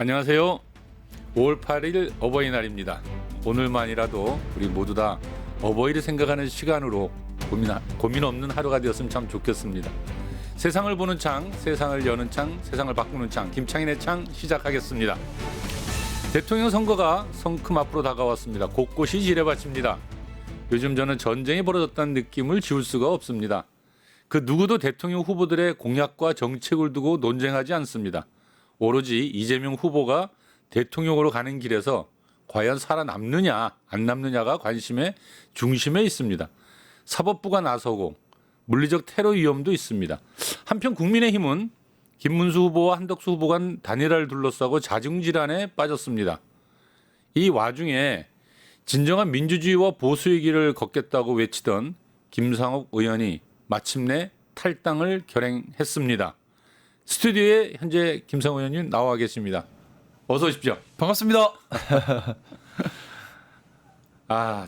안녕하세요. 5월 8일 어버이날입니다. 오늘만이라도 우리 모두 다 어버이를 생각하는 시간으로 고민 없는 하루가 되었으면 참 좋겠습니다. 세상을 보는 창, 세상을 여는 창, 세상을 바꾸는 창, 김창인의 창 시작하겠습니다. 대통령 선거가 성큼 앞으로 다가왔습니다. 곳곳이 지뢰밭입니다. 요즘 저는 전쟁이 벌어졌다는 느낌을 지울 수가 없습니다. 그 누구도 대통령 후보들의 공약과 정책을 두고 논쟁하지 않습니다. 오로지 이재명 후보가 대통령으로 가는 길에서 과연 살아남느냐 안 남느냐가 관심의 중심에 있습니다. 사법부가 나서고 물리적 테러 위험도 있습니다. 한편 국민의힘은 김문수 후보와 한덕수 후보 간 단일화를 둘러싸고 자중질환에 빠졌습니다. 이 와중에 진정한 민주주의와 보수의 길을 걷겠다고 외치던 김상욱 의원이 마침내 탈당을 결행했습니다. 스튜디오에 현재 김상욱 의원님 나와 계십니다. 어서 오십시오. 반갑습니다.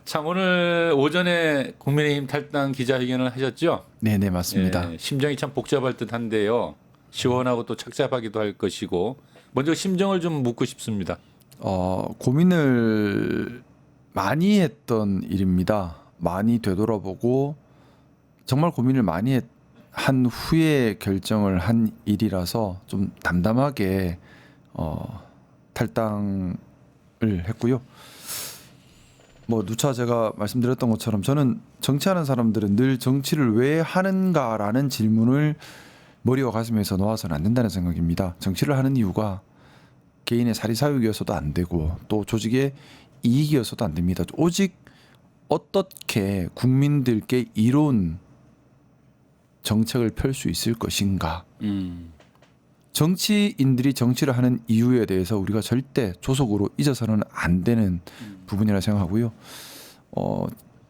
참 오늘 오전에 국민의힘 탈당 기자회견을 하셨죠? 네네 맞습니다. 심정이 참 복잡할 듯한데요. 시원하고 또 착잡하기도 할 것이고 먼저 심정을 좀 묻고 싶습니다. 고민을 많이 했던 일입니다. 많이 되돌아보고 정말 고민을 많이 한 후에 결정을 한 일이라서 좀 담담하게 탈당을 했고요. 뭐 누차 제가 말씀드렸던 것처럼 저는 정치하는 사람들은 늘 정치를 왜 하는가라는 질문을 머리와 가슴에서 놓아서는 안 된다는 생각입니다. 정치를 하는 이유가 개인의 사리사욕이어서도 안 되고 또 조직의 이익이어서도 안 됩니다. 오직 어떻게 국민들께 이로운 정책을 펼 수 있을 것인가. 정치인들이 정치를 하는 이유에 대해서 우리가 절대 조속으로 잊어서는 안 되는 부분이라 생각하고요.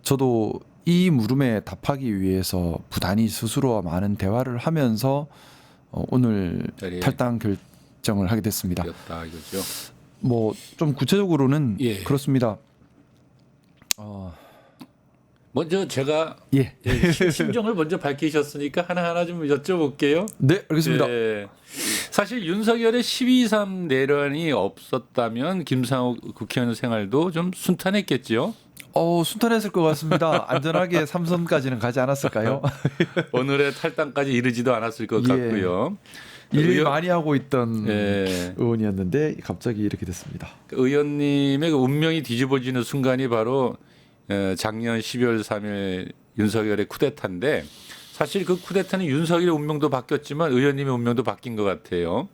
저도 이 물음에 답하기 위해서 부단히 스스로와 많은 대화를 하면서 오늘 탈당 결정을 하게 됐습니다. 이거죠. 뭐 좀 구체적으로는 그렇습니다. 먼저 제가 심정을 먼저 밝히셨으니까 하나하나 좀 여쭤볼게요. 네, 알겠습니다. 사실 윤석열의 12.3 내란이 없었다면 김상욱 국회의원 생활도 좀 순탄했겠죠. 순탄했을 것 같습니다. 안전하게 3선까지는 가지 않았을까요? 오늘의 탈당까지 이르지도 않았을 것 같고요. 일 많이 하고 있던 의원이었는데 갑자기 이렇게 됐습니다. 의원님의 그 운명이 뒤집어지는 순간이 바로 작년 12월 3일 윤석열의 쿠데타인데 사실 그 쿠데타는 윤석열의 운명도 바뀌었지만 의원님의 운명도 바뀐 것 같아요.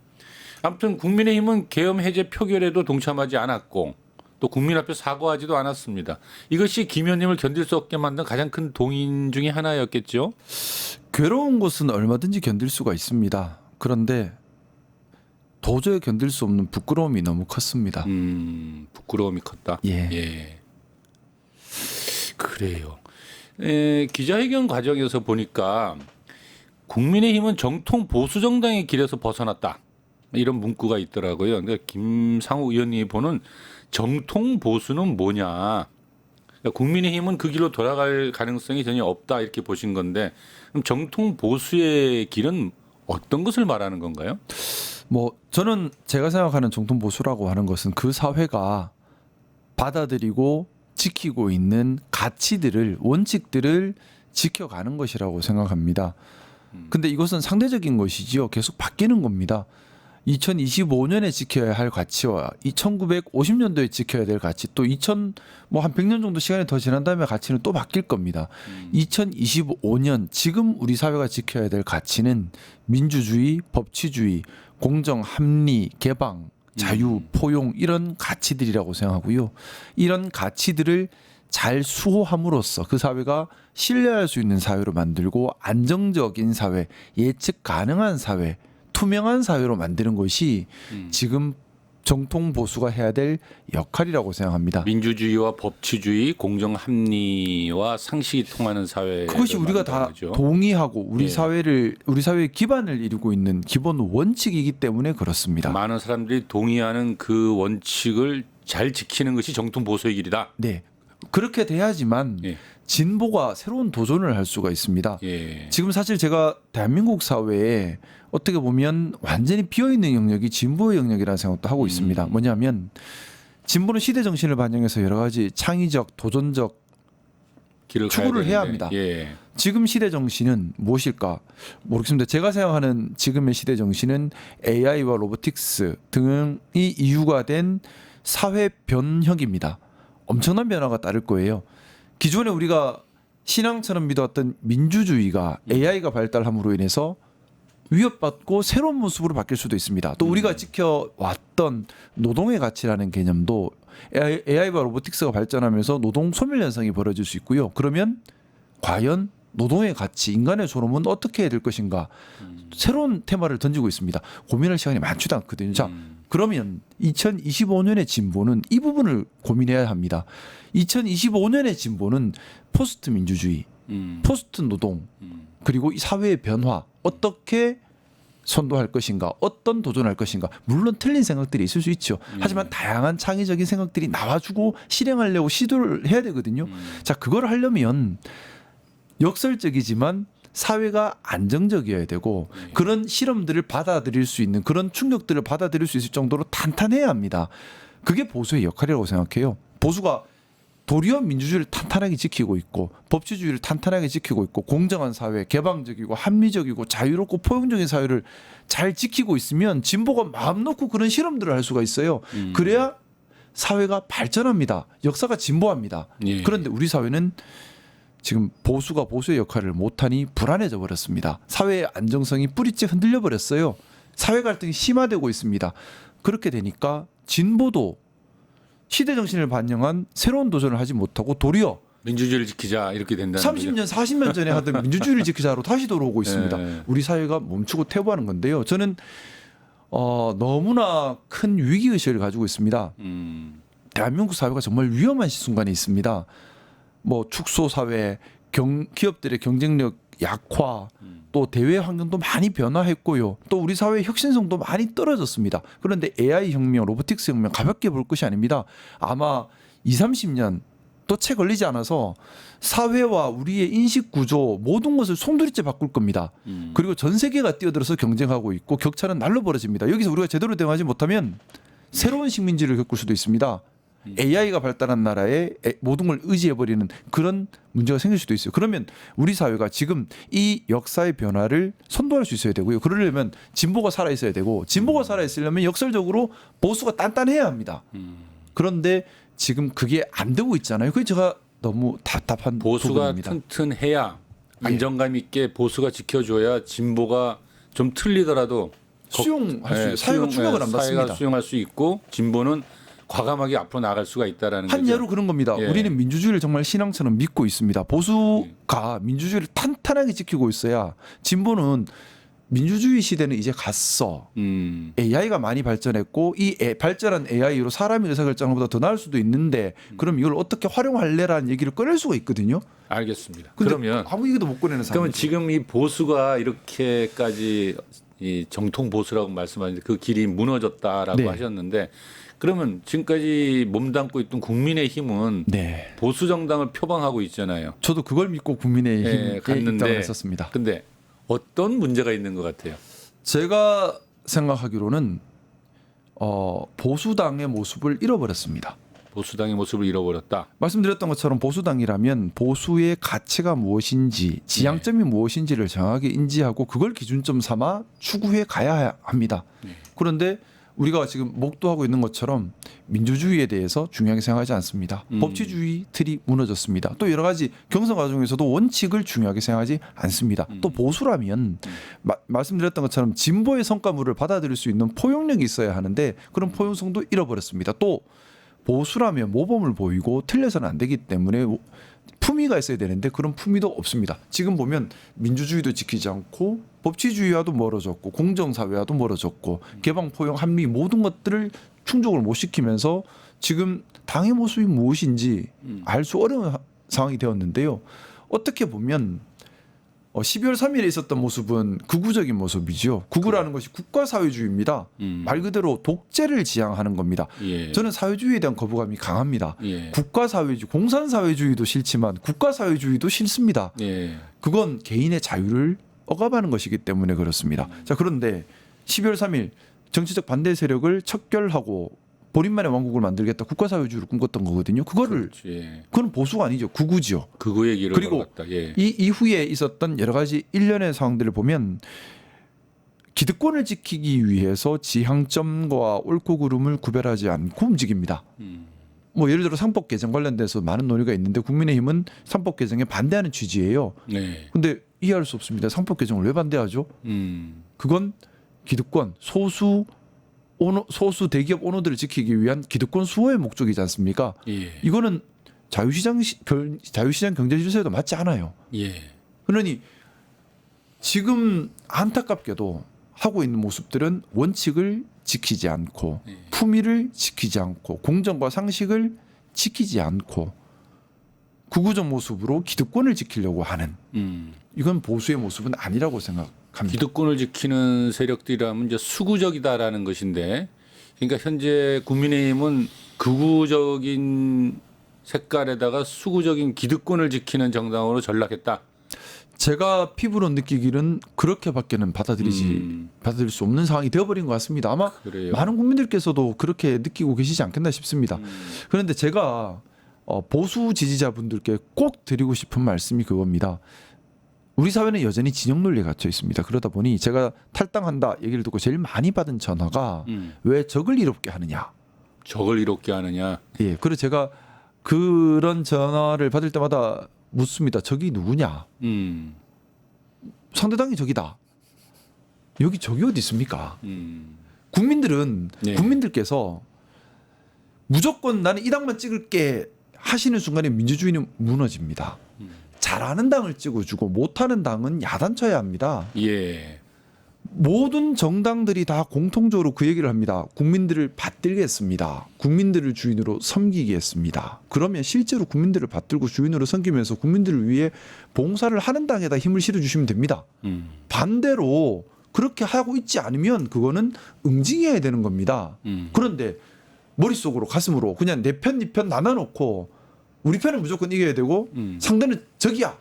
아무튼 국민의힘은 계엄 해제 표결에도 동참하지 않았고 또 국민 앞에 사과하지도 않았습니다. 이것이 김 의원님을 견딜 수 없게 만든 가장 큰 동인 중에 하나였겠죠. 괴로운 것은 얼마든지 견딜 수가 있습니다. 그런데 도저히 견딜 수 없는 부끄러움이 너무 컸습니다. 부끄러움이 컸다. 예. 그래요. 기자회견 과정에서 보니까 국민의힘은 정통 보수 정당의 길에서 벗어났다. 이런 문구가 있더라고요. 근데 김상욱 의원님이 보는 정통 보수는 뭐냐? 그러니까 국민의힘은 그 길로 돌아갈 가능성이 전혀 없다 이렇게 보신 건데 그럼 정통 보수의 길은 어떤 것을 말하는 건가요? 뭐 저는 제가 생각하는 정통 보수라고 하는 것은 그 사회가 받아들이고 지키고 있는 가치들을 원칙들을 지켜가는 것이라고 생각합니다. 근데 이것은 상대적인 것이지요. 계속 바뀌는 겁니다. 2025년에 지켜야 할 가치와 1950년도에 지켜야 될 가치 또 한 100년 정도 시간이 더 지난 다음에 가치는 또 바뀔 겁니다. 2025년 지금 우리 사회가 지켜야 될 가치는 민주주의, 법치주의, 공정, 합리, 개방, 자유, 포용 이런 가치들이라고 생각하고요. 이런 가치들을 잘 수호함으로써 그 사회가 신뢰할 수 있는 사회로 만들고 안정적인 사회, 예측 가능한 사회, 투명한 사회로 만드는 것이 지금 정통 보수가 해야 될 역할이라고 생각합니다. 민주주의와 법치주의, 공정 합리와 상식이 통하는 사회. 그것이 우리가 다 거죠. 동의하고 우리 사회의 기반을 이루고 있는 기본 원칙이기 때문에 그렇습니다. 많은 사람들이 동의하는 그 원칙을 잘 지키는 것이 정통 보수의 길이다. 네. 그렇게 돼야지만 진보가 새로운 도전을 할 수가 있습니다. 예. 지금 사실 제가 대한민국 사회에 어떻게 보면 완전히 비어있는 영역이 진보의 영역이라는 생각도 하고 있습니다. 뭐냐면 진보는 시대 정신을 반영해서 여러 가지 창의적, 도전적 길을 추구를 가야 해야 되는데. 합니다. 예. 지금 시대 정신은 무엇일까 모르겠습니다. 제가 생각하는 지금의 시대 정신은 AI와 로보틱스 등이 이유가 된 사회 변혁입니다. 엄청난 변화가 따를 거예요. 기존에 우리가 신앙처럼 믿어왔던 민주주의가 AI가 발달함으로 인해서 위협받고 새로운 모습으로 바뀔 수도 있습니다. 또 우리가 지켜왔던 노동의 가치라는 개념도 AI와 로보틱스가 발전하면서 노동 소멸 현상이 벌어질 수 있고요. 그러면 과연 노동의 가치, 인간의 존엄은 어떻게 해야 될 것인가 새로운 테마를 던지고 있습니다. 고민할 시간이 많지도 않거든요. 자, 그러면 2025년의 진보는 이 부분을 고민해야 합니다. 2025년의 진보는 포스트 민주주의, 포스트 노동, 그리고 이 사회의 변화 어떻게 선도할 것인가, 어떤 도전할 것인가. 물론 틀린 생각들이 있을 수 있죠. 하지만 다양한 창의적인 생각들이 나와주고 실행하려고 시도를 해야 되거든요. 자, 그걸 하려면 역설적이지만 사회가 안정적이어야 되고 그런 실험들을 받아들일 수 있는 그런 충격들을 받아들일 수 있을 정도로 탄탄해야 합니다. 그게 보수의 역할이라고 생각해요. 보수가 도리어 민주주의를 탄탄하게 지키고 있고 법치주의를 탄탄하게 지키고 있고 공정한 사회, 개방적이고 합리적이고 자유롭고 포용적인 사회를 잘 지키고 있으면 진보가 마음 놓고 그런 실험들을 할 수가 있어요. 그래야 사회가 발전합니다. 역사가 진보합니다. 예. 그런데 우리 사회는 지금 보수가 보수의 역할을 못하니 불안해져 버렸습니다. 사회의 안정성이 뿌리째 흔들려 버렸어요. 사회 갈등이 심화되고 있습니다. 그렇게 되니까 진보도 시대 정신을 반영한 새로운 도전을 하지 못하고 도리어 민주주의를 지키자 이렇게 된다는 30년, 40년 전에 하던 민주주의를 지키자로 다시 돌아오고 있습니다. 네. 우리 사회가 멈추고 퇴보하는 건데요. 저는 너무나 큰 위기의식을 가지고 있습니다. 대한민국 사회가 정말 위험한 순간에 있습니다. 뭐 축소 사회, 기업들의 경쟁력 약화, 또 대외 환경도 많이 변화했고요. 또 우리 사회의 혁신성도 많이 떨어졌습니다. 그런데 AI 혁명, 로보틱스 혁명 가볍게 볼 것이 아닙니다. 아마 20, 30년 또 채 걸리지 않아서 사회와 우리의 인식 구조 모든 것을 송두리째 바꿀 겁니다. 그리고 전 세계가 뛰어들어서 경쟁하고 있고 격차는 날로 벌어집니다. 여기서 우리가 제대로 대응하지 못하면 새로운 식민지를 겪을 수도 있습니다. AI가 발달한 나라에 모든 걸 의지해버리는 그런 문제가 생길 수도 있어요. 그러면 우리 사회가 지금 이 역사의 변화를 선도할 수 있어야 되고요. 그러려면 진보가 살아있어야 되고 진보가 살아있으려면 역설적으로 보수가 단단해야 합니다. 그런데 지금 그게 안 되고 있잖아요. 그게 제가 너무 답답한 보수가 부분입니다. 튼튼해야 안정감 있게 보수가 지켜줘야 진보가 좀 틀리더라도 수용할 수 있어요. 사회가 충격을 안 받습니다. 사회가 수용할 수 있고 진보는 과감하게 앞으로 나갈 수가 있다라는 한 거죠. 예로 그런 겁니다. 예. 우리는 민주주의를 정말 신앙처럼 믿고 있습니다. 보수가 민주주의를 탄탄하게 지키고 있어야 진보는 민주주의 시대는 이제 갔어. AI가 많이 발전했고 이 발전한 AI로 사람의 의사결정을 보다 더 나을 수도 있는데 그럼 이걸 어떻게 활용할래라는 얘기를 꺼낼 수가 있거든요. 알겠습니다. 근데 그러면 아무 얘기도 못 꺼내는 상황. 그러면 지금 이 보수가 이렇게까지 이 정통 보수라고 말씀하셨는데 그 길이 무너졌다라고 네. 하셨는데 그러면 지금까지 몸담고 있던 국민의힘은 네. 보수 정당을 표방하고 있잖아요. 저도 그걸 믿고 국민의힘에 갔는데 입당을 했었습니다. 근데 어떤 문제가 있는 것 같아요? 제가 생각하기로는 보수당의 모습을 잃어버렸습니다. 보수당의 모습을 잃어버렸다. 말씀드렸던 것처럼 보수당이라면 보수의 가치가 무엇인지 지향점이 무엇인지를 정확하게 인지하고 그걸 기준점 삼아 추구해 가야 합니다. 그런데 우리가 지금 목도하고 있는 것처럼 민주주의에 대해서 중요하게 생각하지 않습니다. 법치주의 틀이 무너졌습니다. 또 여러 가지 경선 과정에서도 원칙을 중요하게 생각하지 않습니다. 또 보수라면 말씀드렸던 것처럼 진보의 성과물을 받아들일 수 있는 포용력이 있어야 하는데 그런 포용성도 잃어버렸습니다. 또 보수라면 모범을 보이고 틀려서는 안 되기 때문에 품위가 있어야 되는데 그런 품위도 없습니다. 지금 보면 민주주의도 지키지 않고 법치주의와도 멀어졌고 공정사회와도 멀어졌고 개방, 포용, 합리 모든 것들을 충족을 못 시키면서 지금 당의 모습이 무엇인지 알 수 어려운 상황이 되었는데요. 어떻게 보면 12월 3일에 있었던 모습은 극우적인 모습이죠. 극우라는 것이 국가사회주의입니다. 말 그대로 독재를 지향하는 겁니다. 예. 저는 사회주의에 대한 거부감이 강합니다. 예. 국가사회주의, 공산사회주의도 싫지만 국가사회주의도 싫습니다. 예. 그건 개인의 자유를 억압하는 것이기 때문에 그렇습니다. 자, 그런데 12월 3일 정치적 반대 세력을 척결하고 본인만의 왕국을 만들겠다, 국가사회주의를 꿈꿨던 거거든요. 그거를 그렇지. 예. 그건 보수가 아니죠. 극우지요. 그거 얘기를 그리고 걸어갔다. 예. 이 이후에 있었던 여러 가지 일련의 상황들을 보면 기득권을 지키기 위해서 지향점과 옳고 그름을 구별하지 않고 움직입니다. 뭐 예를 들어 상법 개정 관련돼서 많은 논의가 있는데 국민의힘은 상법 개정에 반대하는 취지예요. 네. 근데 이해할 수 없습니다. 상법 개정을 왜 반대하죠? 그건 기득권, 소수 대기업 오너들을 지키기 위한 기득권 수호의 목적이지 않습니까? 예. 이거는 자유시장 경제 질서에도 맞지 않아요. 예. 그러니 지금 안타깝게도 하고 있는 모습들은 원칙을 지키지 않고 예. 품위를 지키지 않고 공정과 상식을 지키지 않고 극우적 모습으로 기득권을 지키려고 하는, 이건 보수의 모습은 아니라고 생각합니다. 기득권을 지키는 세력들이라면 이제 수구적이다라는 것인데, 그러니까 현재 국민의힘은 극우적인 색깔에다가 수구적인 기득권을 지키는 정당으로 전락했다. 제가 피부로 느끼기는 그렇게밖에는 받아들일 수 없는 상황이 되어버린 것 같습니다. 아마 그래요. 많은 국민들께서도 그렇게 느끼고 계시지 않겠나 싶습니다. 그런데 제가 보수 지지자분들께 꼭 드리고 싶은 말씀이 그겁니다. 우리 사회는 여전히 진영 논리에 갇혀 있습니다. 그러다 보니 제가 탈당한다 얘기를 듣고 제일 많이 받은 전화가 왜 적을 이롭게 하느냐. 적을 이롭게 하느냐. 예, 그래서 제가 그런 전화를 받을 때마다 묻습니다. 적이 누구냐? 상대당이 적이다. 여기 적이 어디 있습니까? 국민들은 네. 국민들께서 무조건 나는 이 당만 찍을게 하시는 순간에 민주주의는 무너집니다. 잘하는 당을 찍어주고 못하는 당은 야단쳐야 합니다. 예. 모든 정당들이 다 공통적으로 그 얘기를 합니다. 국민들을 받들겠습니다. 국민들을 주인으로 섬기겠습니다. 그러면 실제로 국민들을 받들고 주인으로 섬기면서 국민들을 위해 봉사를 하는 당에다 힘을 실어주시면 됩니다. 반대로 그렇게 하고 있지 않으면 그거는 응징해야 되는 겁니다. 그런데 머릿속으로 가슴으로 그냥 내 편, 네 편 나눠놓고 우리 편은 무조건 이겨야 되고 상대는 적이야.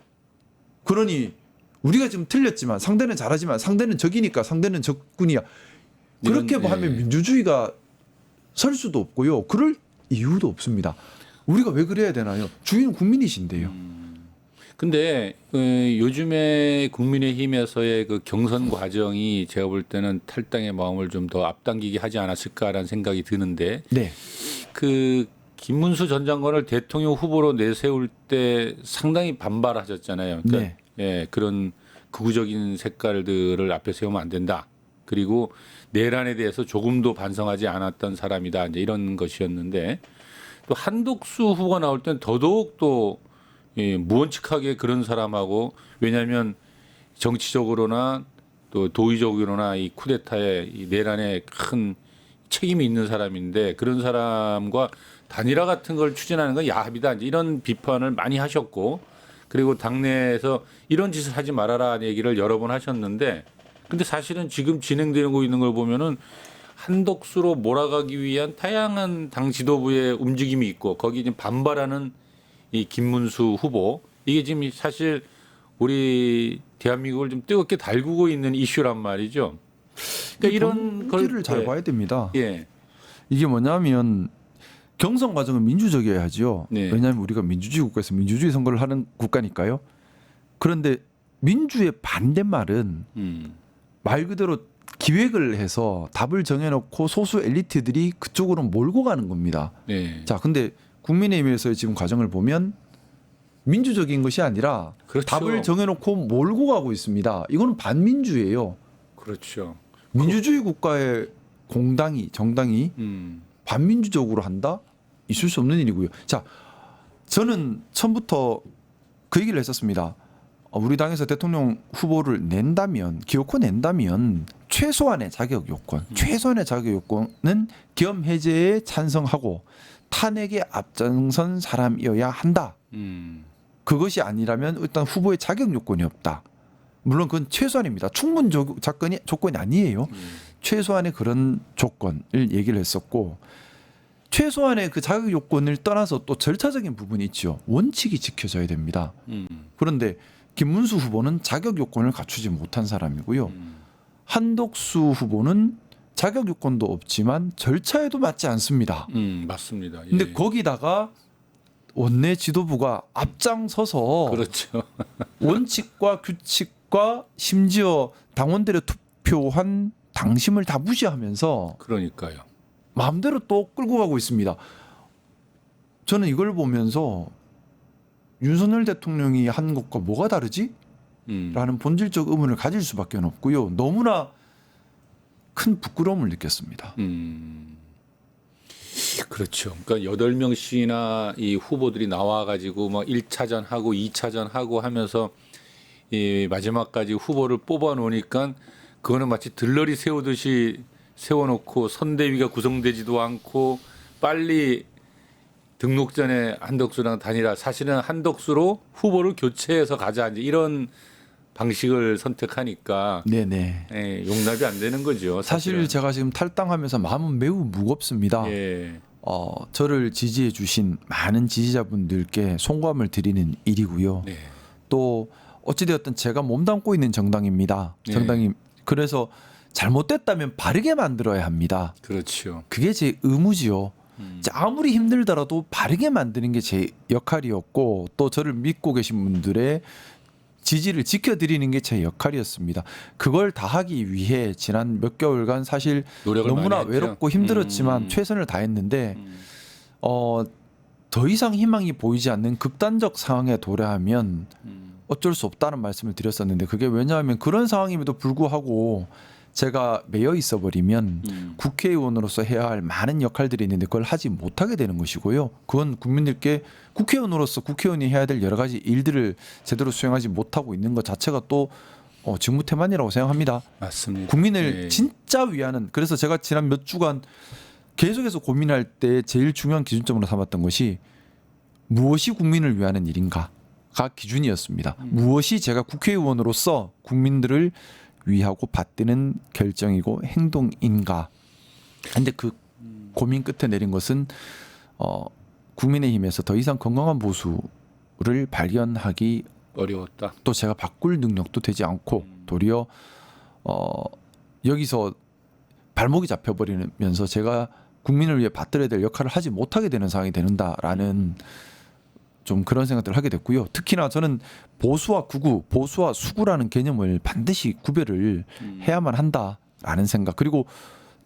그러니 우리가 지금 틀렸지만 상대는 잘하지만 상대는 적이니까 상대는 적군이야. 그렇게 이런, 하면 예. 민주주의가 설 수도 없고요. 그럴 이유도 없습니다. 우리가 왜 그래야 되나요? 주인은 국민이신데요. 근데 요즘에 국민의힘에서의 그 경선 과정이 제가 볼 때는 탈당의 마음을 좀 더 앞당기게 하지 않았을까라는 생각이 드는데, 네. 그 김문수 전 장관을 대통령 후보로 내세울 때 상당히 반발하셨잖아요. 그러니까 네. 예, 그런 극우적인 색깔들을 앞에 세우면 안 된다. 그리고 내란에 대해서 조금도 반성하지 않았던 사람이다. 이제 이런 것이었는데, 또 한독수 후보가 나올 땐 더더욱 또 무원칙하게 그런 사람하고, 왜냐하면 정치적으로나 또 도의적으로나 이 쿠데타에 이 내란에 큰 책임이 있는 사람인데 그런 사람과 단일화 같은 걸 추진하는 건 야합이다. 이제 이런 비판을 많이 하셨고, 그리고 당내에서 이런 짓을 하지 말아라 얘기를 여러 번 하셨는데, 근데 사실은 지금 진행되고 있는 걸 보면은 한독수로 몰아가기 위한 다양한 당 지도부의 움직임이 있고, 거기 지금 반발하는 이 김문수 후보, 이게 지금 사실 우리 대한민국을 좀 뜨겁게 달구고 있는 이슈란 말이죠. 그러니까 이런 본질을 잘 봐야 됩니다. 예. 이게 뭐냐면 경선 과정은 민주적이어야 하죠. 네. 왜냐하면 우리가 민주주의 국가에서 민주주의 선거를 하는 국가니까요. 그런데 민주의 반대말은 말 그대로 기획을 해서 답을 정해놓고 소수 엘리트들이 그쪽으로 몰고 가는 겁니다. 네. 자, 근데 국민의힘에서의 지금 과정을 보면 민주적인 것이 아니라 그렇죠. 답을 정해놓고 몰고 가고 있습니다. 이거는 반민주예요. 그렇죠. 민주주의 국가의 공당이 정당이 반민주적으로 한다? 있을 수 없는 일이고요. 자, 저는 처음부터 그 얘기를 했었습니다. 우리 당에서 대통령 후보를 낸다면, 기어코 낸다면 최소한의 자격 요건, 최소한의 자격 요건은 계엄 해제에 찬성하고 탄핵에 앞장선 사람이어야 한다. 그것이 아니라면 일단 후보의 자격 요건이 없다. 물론 그건 최소한입니다. 충분 조건이 아니에요. 최소한의 그런 조건을 얘기를 했었고 최소한의 그 자격 요건을 떠나서 또 절차적인 부분이 있죠. 원칙이 지켜져야 됩니다. 그런데 김문수 후보는 자격 요건을 갖추지 못한 사람이고요. 한덕수 후보는 자격 요건도 없지만 절차에도 맞지 않습니다. 맞습니다. 예. 근데 거기다가 원내 지도부가 앞장서서 그렇죠. 원칙과 규칙과 심지어 당원들의 투표한 당심을 다 무시하면서 그러니까요. 마음대로 또 끌고 가고 있습니다. 저는 이걸 보면서 윤석열 대통령이 한 것과 뭐가 다르지? 라는 본질적 의문을 가질 수밖에 없고요. 너무나 큰 부끄러움을 느꼈습니다. 그렇죠. 그러니까 8명씩이나 이 후보들이 나와가지고 뭐 1차전 하고 2차전 하고 하면서 이 마지막까지 후보를 뽑아 놓으니까 그거는 마치 들러리 세우듯이 세워놓고 선대위가 구성되지도 않고 빨리 등록 전에 한덕수랑 단일화 사실은 한덕수로 후보를 교체해서 가자 이제 이런 방식을 선택하니까 네네. 예, 용납이 안 되는 거죠. 사실 사실은. 제가 지금 탈당하면서 마음은 매우 무겁습니다. 예. 저를 지지해 주신 많은 지지자분들께 송구함을 드리는 일이고요. 네. 또 어찌되었든 제가 몸담고 있는 정당입니다. 네. 정당이 그래서 잘못됐다면 바르게 만들어야 합니다. 그렇죠. 그게 제 의무지요. 아무리 힘들더라도 바르게 만드는 게 제 역할이었고 또 저를 믿고 계신 분들의 지지를 지켜드리는 게 제 역할이었습니다. 그걸 다 하기 위해 지난 몇 개월간 사실 노력을 너무나 많이 했죠. 외롭고 힘들었지만 최선을 다했는데 더 이상 희망이 보이지 않는 극단적 상황에 도래하면 어쩔 수 없다는 말씀을 드렸었는데 그게 왜냐하면 그런 상황임에도 불구하고 제가 매여 있어 버리면 국회의원으로서 해야 할 많은 역할들이 있는데 그걸 하지 못하게 되는 것이고요. 그건 국민들께 국회의원으로서 국회의원이 해야 될 여러 가지 일들을 제대로 수행하지 못하고 있는 것 자체가 또 직무태만이라고 생각합니다. 맞습니다. 국민을 예. 진짜 위하는 그래서 제가 지난 몇 주간 계속해서 고민할 때 제일 중요한 기준점으로 삼았던 것이 무엇이 국민을 위하는 일인가가 기준이었습니다. 무엇이 제가 국회의원으로서 국민들을 위하고 받드는 결정이고 행동인가. 근데 그 고민 끝에 내린 것은 국민의힘에서 더 이상 건강한 보수를 발견하기 어려웠다. 또 제가 바꿀 능력도 되지 않고 도리어 여기서 발목이 잡혀버리면서 제가 국민을 위해 받들어야 될 역할을 하지 못하게 되는 상황이 되는다라는 좀 그런 생각들을 하게 됐고요. 특히나 저는 보수와 극우, 보수와 수구라는 개념을 반드시 구별을 해야만 한다라는 생각. 그리고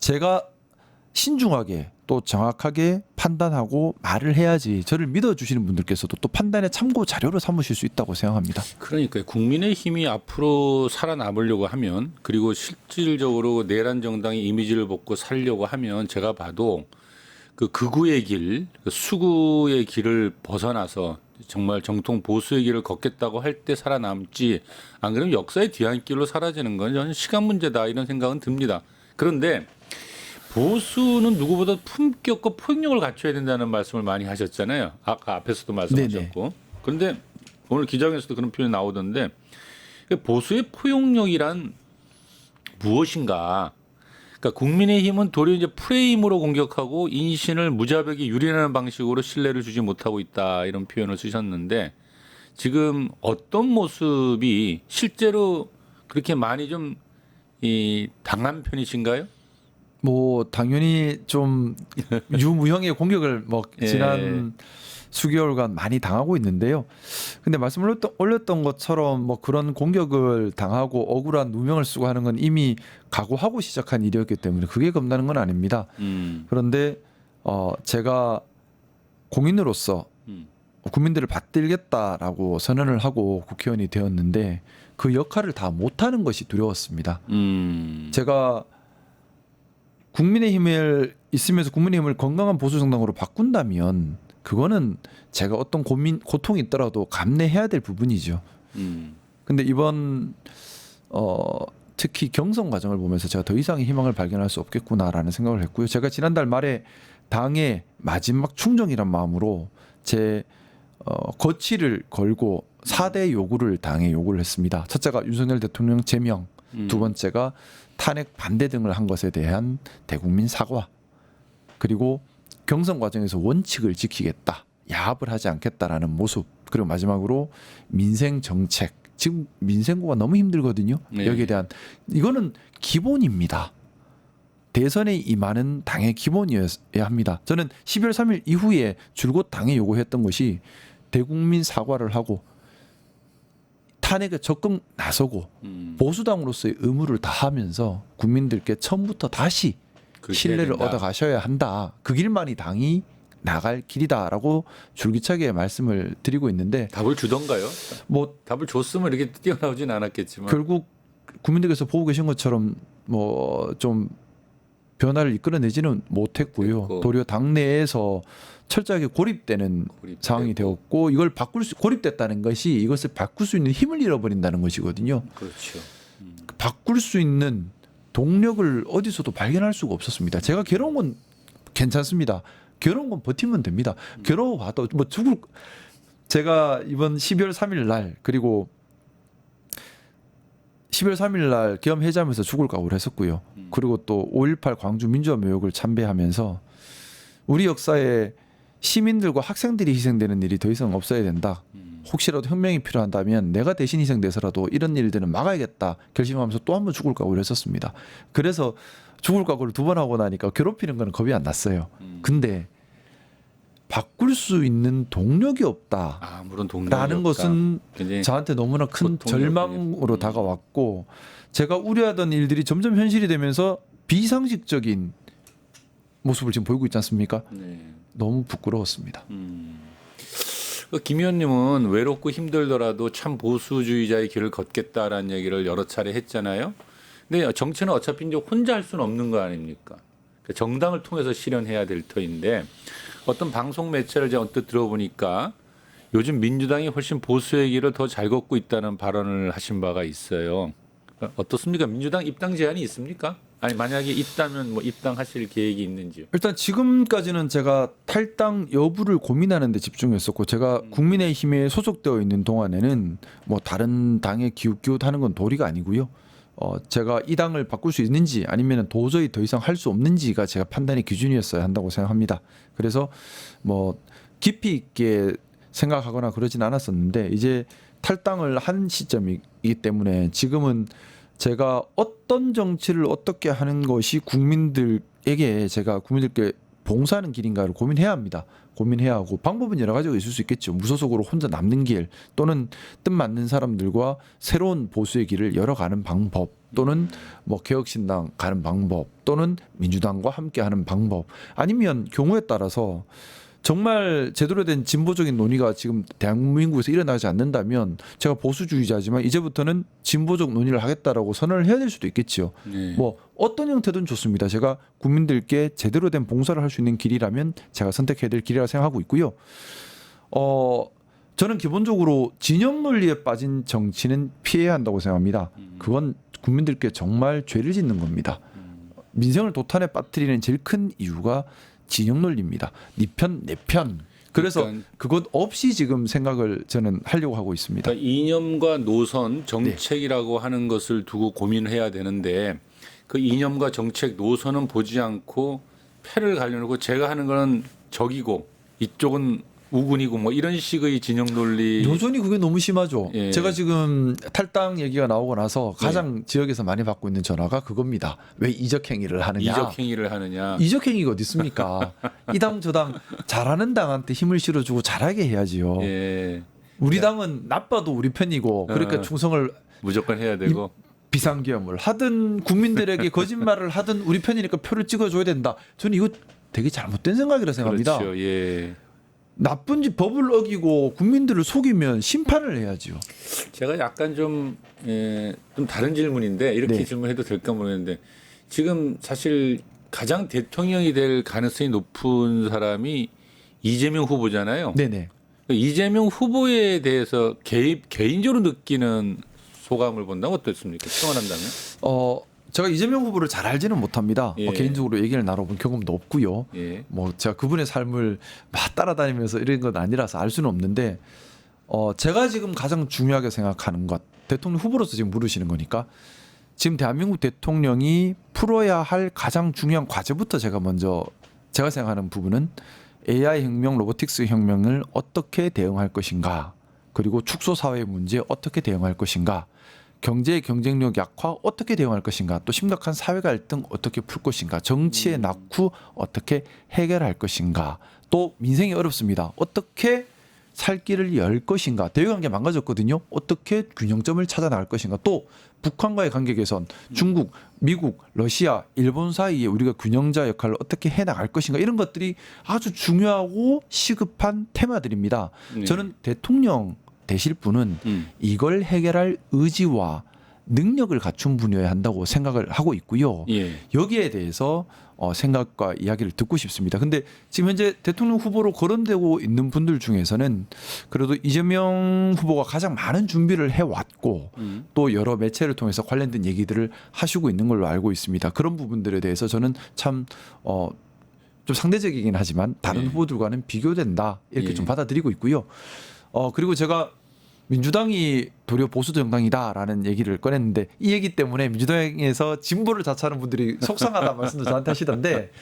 제가 신중하게 또 정확하게 판단하고 말을 해야지 저를 믿어주시는 분들께서도 또 판단의 참고 자료로 삼으실 수 있다고 생각합니다. 그러니까 국민의힘이 앞으로 살아남으려고 하면 그리고 실질적으로 내란 정당의 이미지를 벗고 살려고 하면 제가 봐도 그 극우의 길, 그 수구의 길을 벗어나서 정말 정통 보수의 길을 걷겠다고 할 때 살아남지 안 그러면 역사의 뒤안길로 사라지는 건 저는 시간 문제다 이런 생각은 듭니다. 그런데 보수는 누구보다 품격과 포용력을 갖춰야 된다는 말씀을 많이 하셨잖아요. 아까 앞에서도 말씀하셨고. 그런데 오늘 기자회견에서도 그런 표현이 나오던데 보수의 포용력이란 무엇인가? 그러니까 국민의힘은 도리어 이제 프레임으로 공격하고 인신을 무자백에 유린하는 방식으로 신뢰를 주지 못하고 있다 이런 표현을 쓰셨는데 지금 어떤 모습이 실제로 그렇게 많이 좀 당한 편이신가요? 뭐 당연히 좀 유무형의 공격을 뭐 지난 수개월간 많이 당하고 있는데요. 근데 말씀을 올렸던 것처럼 뭐 그런 공격을 당하고 억울한 누명을 쓰고 하는 건 이미 각오하고 시작한 일이었기 때문에 그게 겁나는 건 아닙니다. 그런데 제가 공인으로서 국민들을 받들겠다라고 선언을 하고 국회의원이 되었는데 그 역할을 다 못하는 것이 두려웠습니다. 제가 국민의힘을 있으면서 국민의힘을 건강한 보수 정당으로 바꾼다면 그거는 제가 어떤 고통이 있더라도 감내해야 될 부분이죠. 근데 이번 특히 경선 과정을 보면서 제가 더 이상의 희망을 발견할 수 없겠구나라는 생각을 했고요. 제가 지난달 말에 당의 마지막 충정이란 마음으로 제 거취를 걸고 4대 요구를 당에 요구를 했습니다. 첫째가 윤석열 대통령 제명, 두 번째가 탄핵 반대 등을 한 것에 대한 대국민 사과, 그리고 경선 과정에서 원칙을 지키겠다, 야합을 하지 않겠다라는 모습, 그리고 마지막으로 민생 정책. 지금 민생고가 너무 힘들거든요. 네. 여기에 대한 이거는 기본입니다. 대선에 임하는 당의 기본이어야 합니다. 저는 12월 3일 이후에 줄곧 당에 요구했던 것이 대국민 사과를 하고 탄핵에 적극 나서고 보수당으로서의 의무를 다하면서 국민들께 처음부터 다시 그렇게 신뢰를 해야 된다. 얻어가셔야 한다. 그 길만이 당이 나갈 길이다라고 줄기차게 말씀을 드리고 있는데, 답을 주던가요? 뭐 답을 줬으면 이렇게 뛰어나오진 않았겠지만. 결국 국민들께서 보고 계신 것처럼 뭐 좀 변화를 이끌어내지는 못했고요. 됐고. 도리어 당내에서 철저하게 고립되는 고립되고. 상황이 되었고, 이걸 고립됐다는 것이 이것을 바꿀 수 있는 힘을 잃어버린다는 것이거든요. 그렇죠. 바꿀 수 있는 동력을 어디서도 발견할 수가 없었습니다. 제가 괴로운 건 괜찮습니다. 괴로운 건 버티면 됩니다. 괴로워봐도 뭐 제가 이번 12월 3일 날, 그리고 12월 3일 날 계엄해제하면서 죽을 각오를 했었고요. 그리고 또 5.18 광주 민주화 묘역을 참배하면서 우리 역사에 시민들과 학생들이 희생되는 일이 더 이상 없어야 된다. 혹시라도 혁명이 필요한다면 내가 대신 희생돼서라도 이런 일들은 막아야겠다 결심하면서 또 한 번 죽을 각오를 했었습니다. 그래서 죽을 각오를 2번 하고 나니까 괴롭히는 건 겁이 안 났어요. 근데 바꿀 수 있는 동력이 없다. 아, 물론 동력이 라는 없다. 것은 굉장히 저한테 너무나 큰 고통이 절망으로 다가왔고, 제가 우려하던 일들이 점점 현실이 되면서 비상식적인 모습을 지금 보이고 있지 않습니까? 네. 너무 부끄러웠습니다. 김 의원님은 외롭고 힘들더라도 참 보수주의자의 길을 걷겠다라는 얘기를 여러 차례 했잖아요. 근데 정치는 어차피 이제 혼자 할 수는 없는 거 아닙니까? 그러니까 정당을 통해서 실현해야 될 터인데, 어떤 방송 매체를 제가 언뜻 들어보니까 요즘 민주당이 훨씬 보수의 길을 더 잘 걷고 있다는 발언을 하신 바가 있어요. 어떻습니까? 민주당 입당 제한이 있습니까? 아니 만약에 있다면 뭐 입당하실 계획이 있는지요? 일단 지금까지는 제가 탈당 여부를 고민하는 데 집중했었고, 제가 국민의힘에 소속되어 있는 동안에는 뭐 다른 당에 기웃기웃하는 건 도리가 아니고요. 제가 이 당을 바꿀 수 있는지 아니면 도저히 더 이상 할 수 없는지가 제가 판단의 기준이었어야 한다고 생각합니다. 그래서 뭐 깊이 있게 생각하거나 그러진 않았었는데, 이제 탈당을 한 시점이기 때문에 지금은 제가 어떤 정치를 어떻게 하는 것이 국민들에게, 제가 국민들께 봉사하는 길인가를 고민해야 합니다. 고민해야 하고, 방법은 여러 가지가 있을 수 있겠죠. 무소속으로 혼자 남는 길, 또는 뜻 맞는 사람들과 새로운 보수의 길을 열어가는 방법, 또는 뭐 개혁신당 가는 방법, 또는 민주당과 함께하는 방법, 아니면 경우에 따라서 정말 제대로 된 진보적인 논의가 지금 대한민국에서 일어나지 않는다면 제가 보수주의자지만 이제부터는 진보적 논의를 하겠다라고 선언을 해야 될 수도 있겠죠. 네. 뭐 어떤 형태든 좋습니다. 제가 국민들께 제대로 된 봉사를 할 수 있는 길이라면 제가 선택해야 될 길이라 생각하고 있고요. 저는 기본적으로 진영 논리에 빠진 정치는 피해야 한다고 생각합니다. 그건 국민들께 정말 죄를 짓는 겁니다. 민생을 도탄에 빠뜨리는 제일 큰 이유가 진영 논리입니다. 네 편, 내 편. 그래서 그러니까 그것 없이 지금 생각을 저는 하려고 하고 있습니다. 그러니까 이념과 노선, 정책이라고 하는 것을 두고 고민해야 되는데, 그 이념과 정책, 노선은 보지 않고 패를 가려놓고 제가 하는 거는 적이고 이쪽은 우군이고 뭐 이런 식의 진영 논리. 여전히 그게 너무 심하죠. 예. 제가 지금 탈당 얘기가 나오고 나서 가장 지역에서 많이 받고 있는 전화가 그겁니다. 왜 이적 행위를 하느냐? 이적 행위를 하느냐? 이적 행위가 어디 있습니까? 이 당 저 당 잘하는 당한테 힘을 실어주고 잘하게 해야지요. 예, 우리 당은 나빠도 우리 편이고, 그러니까 충성을 무조건 해야 되고. 비상계엄을 하든 국민들에게 거짓말을 하든 우리 편이니까 표를 찍어줘야 된다. 저는 이거 되게 잘못된 생각이라 생각합니다. 그렇죠. 예. 나쁜 짓 법을 어기고 국민들을 속이면 심판을 해야지요. 제가 약간 좀 다른 질문인데 이렇게 네. 질문해도 될까 모르겠는데, 지금 사실 가장 대통령이 될 가능성이 높은 사람이 이재명 후보잖아요. 네네. 이재명 후보에 대해서 개인적으로 느끼는 소감을 본다면 어떻습니까? 평언한다면? 제가 이재명 후보를 잘 알지는 못합니다. 예. 개인적으로 얘기를 나눠본 경험도 없고요. 예. 뭐 제가 그분의 삶을 막 따라다니면서 이런 건 아니라서 알 수는 없는데 제가 지금 가장 중요하게 생각하는 것, 대통령 후보로서 지금 물으시는 거니까 지금 대한민국 대통령이 풀어야 할 가장 중요한 과제부터 제가 생각하는 부분은 AI 혁명, 로보틱스 혁명을 어떻게 대응할 것인가, 그리고 축소 사회 문제에 어떻게 대응할 것인가, 경제의 경쟁력 약화 어떻게 대응할 것인가, 또 심각한 사회 갈등 어떻게 풀 것인가, 정치의 낙후 어떻게 해결할 것인가, 또 민생이 어렵습니다. 어떻게 살 길을 열 것인가, 대외관계 망가졌거든요. 어떻게 균형점을 찾아 나갈 것인가, 또 북한과의 관계 개선, 중국, 미국, 러시아, 일본 사이에 우리가 균형자 역할을 어떻게 해 나갈 것인가, 이런 것들이 아주 중요하고 시급한 테마들입니다. 네. 저는 대통령 되실 분은 이걸 해결할 의지와 능력을 갖춘 분이어야 한다고 생각을 하고 있고요. 예. 여기에 대해서 생각과 이야기를 듣고 싶습니다. 근데 지금 현재 대통령 후보로 거론되고 있는 분들 중에서는 그래도 이재명 후보가 가장 많은 준비를 해왔고 또 여러 매체를 통해서 관련된 얘기들을 하시고 있는 걸로 알고 있습니다. 그런 부분들에 대해서 저는 참 좀 상대적이긴 하지만 다른 예. 후보들과는 비교된다, 이렇게 예. 좀 받아들이고 있고요. 그리고 제가 민주당이 도리어 보수 정당이다라는 얘기를 꺼냈는데 이 얘기 때문에 민주당에서 진보를 자처하는 분들이 속상하다 말씀도 저한테 하시던데,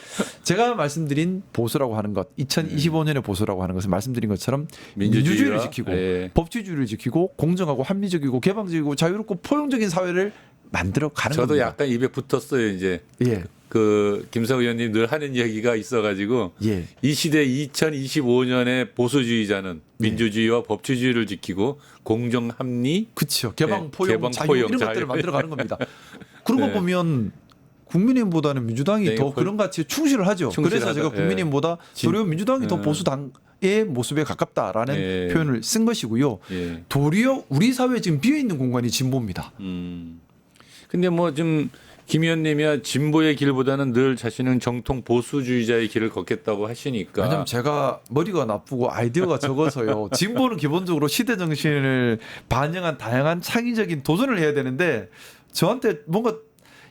제가 말씀드린 보수라고 하는 것, 2025년의 보수라고 하는 것은 말씀드린 것처럼 민주주의를 민주주의와, 지키고 예. 법치주의를 지키고 공정하고 합리적이고 개방적이고 자유롭고 포용적인 사회를 만들어 가는 저도 겁니다. 약간 입에 붙었어요. 이제 예. 그 김성우 의원님 늘 하는 얘기가 있어가지고 예. 이 시대 2025년의 보수주의자는 민주주의와 법치주의를 지키고 공정 합리 그렇죠. 개방, 네, 포용, 개방, 자유 포용, 이런 자유. 것들을 만들어 가는 겁니다. 그러고 네. 보면 국민의힘보다는 민주당이 네, 더 이거 그런 가치에 충실을 하죠. 그래서 충실하다. 제가 국민의힘보다 도리어 민주당이 더 보수당의 모습에 가깝다라는 예. 표현을 쓴 것이고요. 예. 도리어 우리 사회에 지금 비어 있는 공간이 진보입니다. 근데 뭐 좀 김 의원님이야 진보의 길보다는 늘 자신은 정통 보수주의자의 길을 걷겠다고 하시니까. 왜냐하면 제가 머리가 나쁘고 아이디어가 적어서요. 진보는 기본적으로 시대 정신을 반영한 다양한 창의적인 도전을 해야 되는데 저한테 뭔가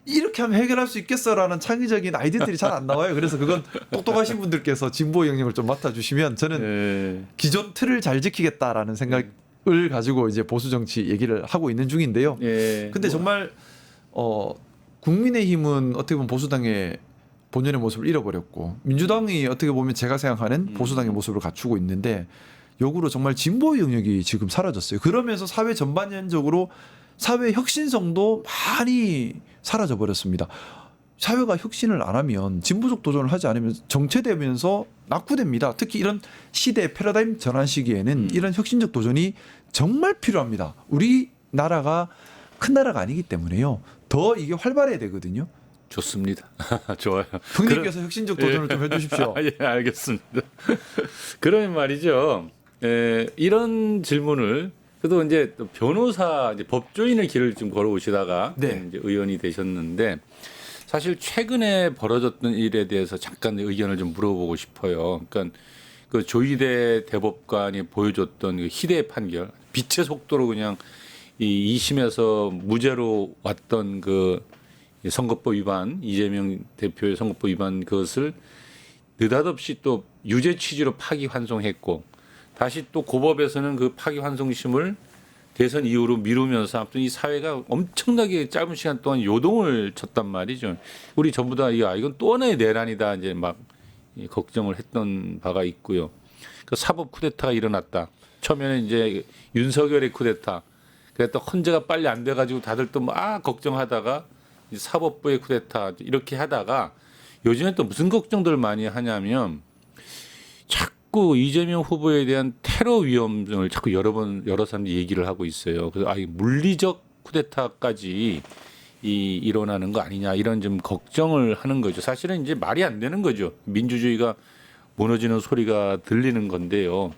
이렇게 하면 해결할 수 있겠어라는 창의적인 아이디어들이 잘 안 나와요. 그래서 그건 똑똑하신 분들께서 진보 영역을 좀 맡아주시면 저는 예. 기존 틀을 잘 지키겠다라는 생각을 가지고 이제 보수 정치 얘기를 하고 있는 중인데요. 예. 근데 정말 국민의힘은 어떻게 보면 보수당의 본연의 모습을 잃어버렸고 민주당이 어떻게 보면 제가 생각하는 보수당의 모습을 갖추고 있는데 역으로 정말 진보의 영역이 지금 사라졌어요. 그러면서 사회 전반적으로 사회 혁신성도 많이 사라져 버렸습니다. 사회가 혁신을 안 하면 진보적 도전을 하지 않으면 정체되면서 낙후됩니다. 특히 이런 시대 패러다임 전환 시기에는 이런 혁신적 도전이 정말 필요합니다. 우리나라가 큰 나라가 아니기 때문에요. 더 이게 활발해야 되거든요. 좋습니다. 좋아요. 형님께서 혁신적 도전을 좀 해주십시오. 예, 알겠습니다. 그러면 말이죠. 이런 질문을 그래도 이제 또 변호사, 이제 법조인의 길을 좀 걸어오시다가 네. 이제 의원이 되셨는데 사실 최근에 벌어졌던 일에 대해서 잠깐 의견을 좀 물어보고 싶어요. 그러니까 그 조희대 대법관이 보여줬던 그 희대의 판결, 빛의 속도로 그냥 이 2심에서 무죄로 왔던 그 선거법 위반, 이재명 대표의 선거법 위반 그것을 느닷없이 또 유죄 취지로 파기환송했고 다시 또 고법에서는 그 파기환송심을 대선 이후로 미루면서 아무튼 이 사회가 엄청나게 짧은 시간 동안 요동을 쳤단 말이죠. 우리 전부 다 이건 또 하나의 내란이다 이제 막 걱정을 했던 바가 있고요. 그 사법 쿠데타가 일어났다. 처음에는 이제 윤석열의 쿠데타. 그랬다 헌재가 빨리 안 돼가지고 다들 또 막 걱정하다가 이제 사법부의 쿠데타 이렇게 하다가 요즘에 또 무슨 걱정들을 많이 하냐면 자꾸 이재명 후보에 대한 테러 위험을 자꾸 여러 사람들이 얘기를 하고 있어요. 그래서 물리적 쿠데타까지 일어나는 거 아니냐 이런 좀 걱정을 하는 거죠. 사실은 이제 말이 안 되는 거죠. 민주주의가 무너지는 소리가 들리는 건데요.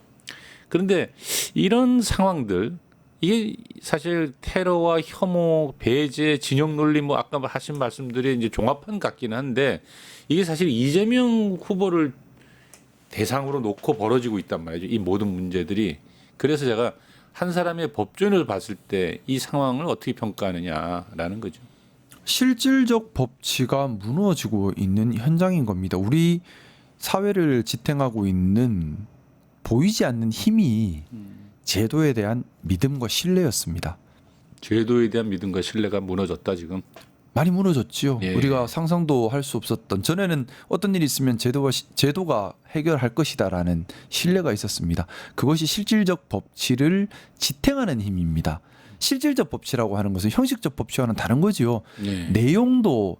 그런데 이런 상황들 이게 사실 테러와 혐오, 배제, 진영 논리 뭐 아까 하신 말씀들이 이제 종합한 것 같긴 한데 이게 사실 이재명 후보를 대상으로 놓고 벌어지고 있단 말이죠. 이 모든 문제들이. 그래서 제가 한 사람의 법조인을 봤을 때 이 상황을 어떻게 평가하느냐라는 거죠. 실질적 법치가 무너지고 있는 현장인 겁니다. 우리 사회를 지탱하고 있는 보이지 않는 힘이 제도에 대한 믿음과 신뢰였습니다. 제도에 대한 믿음과 신뢰가 무너졌다 지금. 많이 무너졌지요. 예. 우리가 상상도 할 수 없었던, 전에는 어떤 일이 있으면 제도가 해결할 것이다라는 신뢰가 있었습니다. 그것이 실질적 법치를 지탱하는 힘입니다. 실질적 법치라고 하는 것은 형식적 법치와는 다른 거지요. 네. 내용도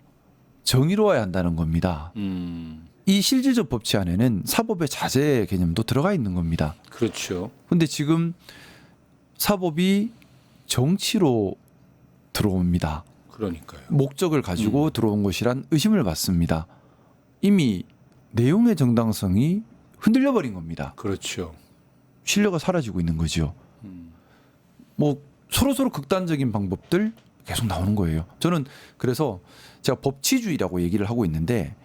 정의로워야 한다는 겁니다. 이 실질적 법치 안에는 사법의 자제 개념도 들어가 있는 겁니다. 그렇죠. 근데 지금 사법이 정치로 들어옵니다. 그러니까요. 목적을 가지고 들어온 것이란 의심을 받습니다. 이미 내용의 정당성이 흔들려 버린 겁니다. 그렇죠. 신뢰가 사라지고 있는 거죠. 뭐 서로 극단적인 방법들 계속 나오는 거예요. 저는 그래서 제가 법치주의라고 얘기를 하고 있는데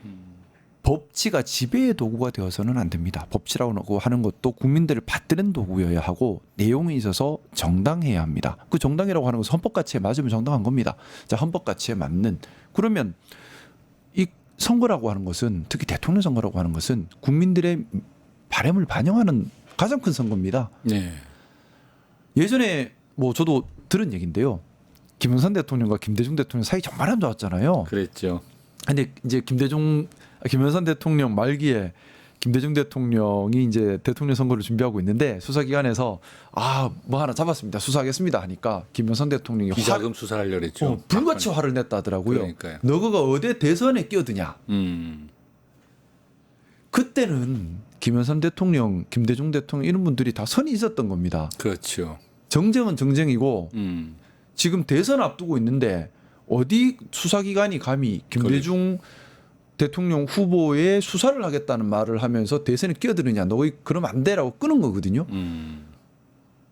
법치가 지배의 도구가 되어서는 안 됩니다. 법치라고 하는 것도 국민들을 받드는 도구여야 하고 내용이 있어서 정당해야 합니다. 그 정당이라고 하는 것은 헌법 가치에 맞으면 정당한 겁니다. 자, 헌법 가치에 맞는, 그러면 이 선거라고 하는 것은, 특히 대통령 선거라고 하는 것은 국민들의 바람을 반영하는 가장 큰 선거입니다. 네. 예전에 뭐 저도 들은 얘기인데요. 김영삼 대통령과 김대중 대통령 사이 정말 안 좋았잖아요. 그랬죠. 근데 이제 김영삼 대통령 말기에 김대중 대통령이 이제 대통령 선거를 준비하고 있는데 수사기관에서 뭐 하나 잡았습니다. 수사하겠습니다 하니까 김영삼 대통령이 비자금 수사하려고 했죠. 불같이 화를 냈다 하더라고요. 그러니까요. 너가 어디 대선에 끼어드냐. 그때는 김영삼 대통령, 김대중 대통령 이런 분들이 다 선이 있었던 겁니다. 그렇죠. 정쟁은 정쟁이고 지금 대선 앞두고 있는데 어디 수사기관이 감히 김대중 대통령 후보의 수사를 하겠다는 말을 하면서 대선에 끼어드느냐. 너 그러면 안 돼라고 끄는 거거든요.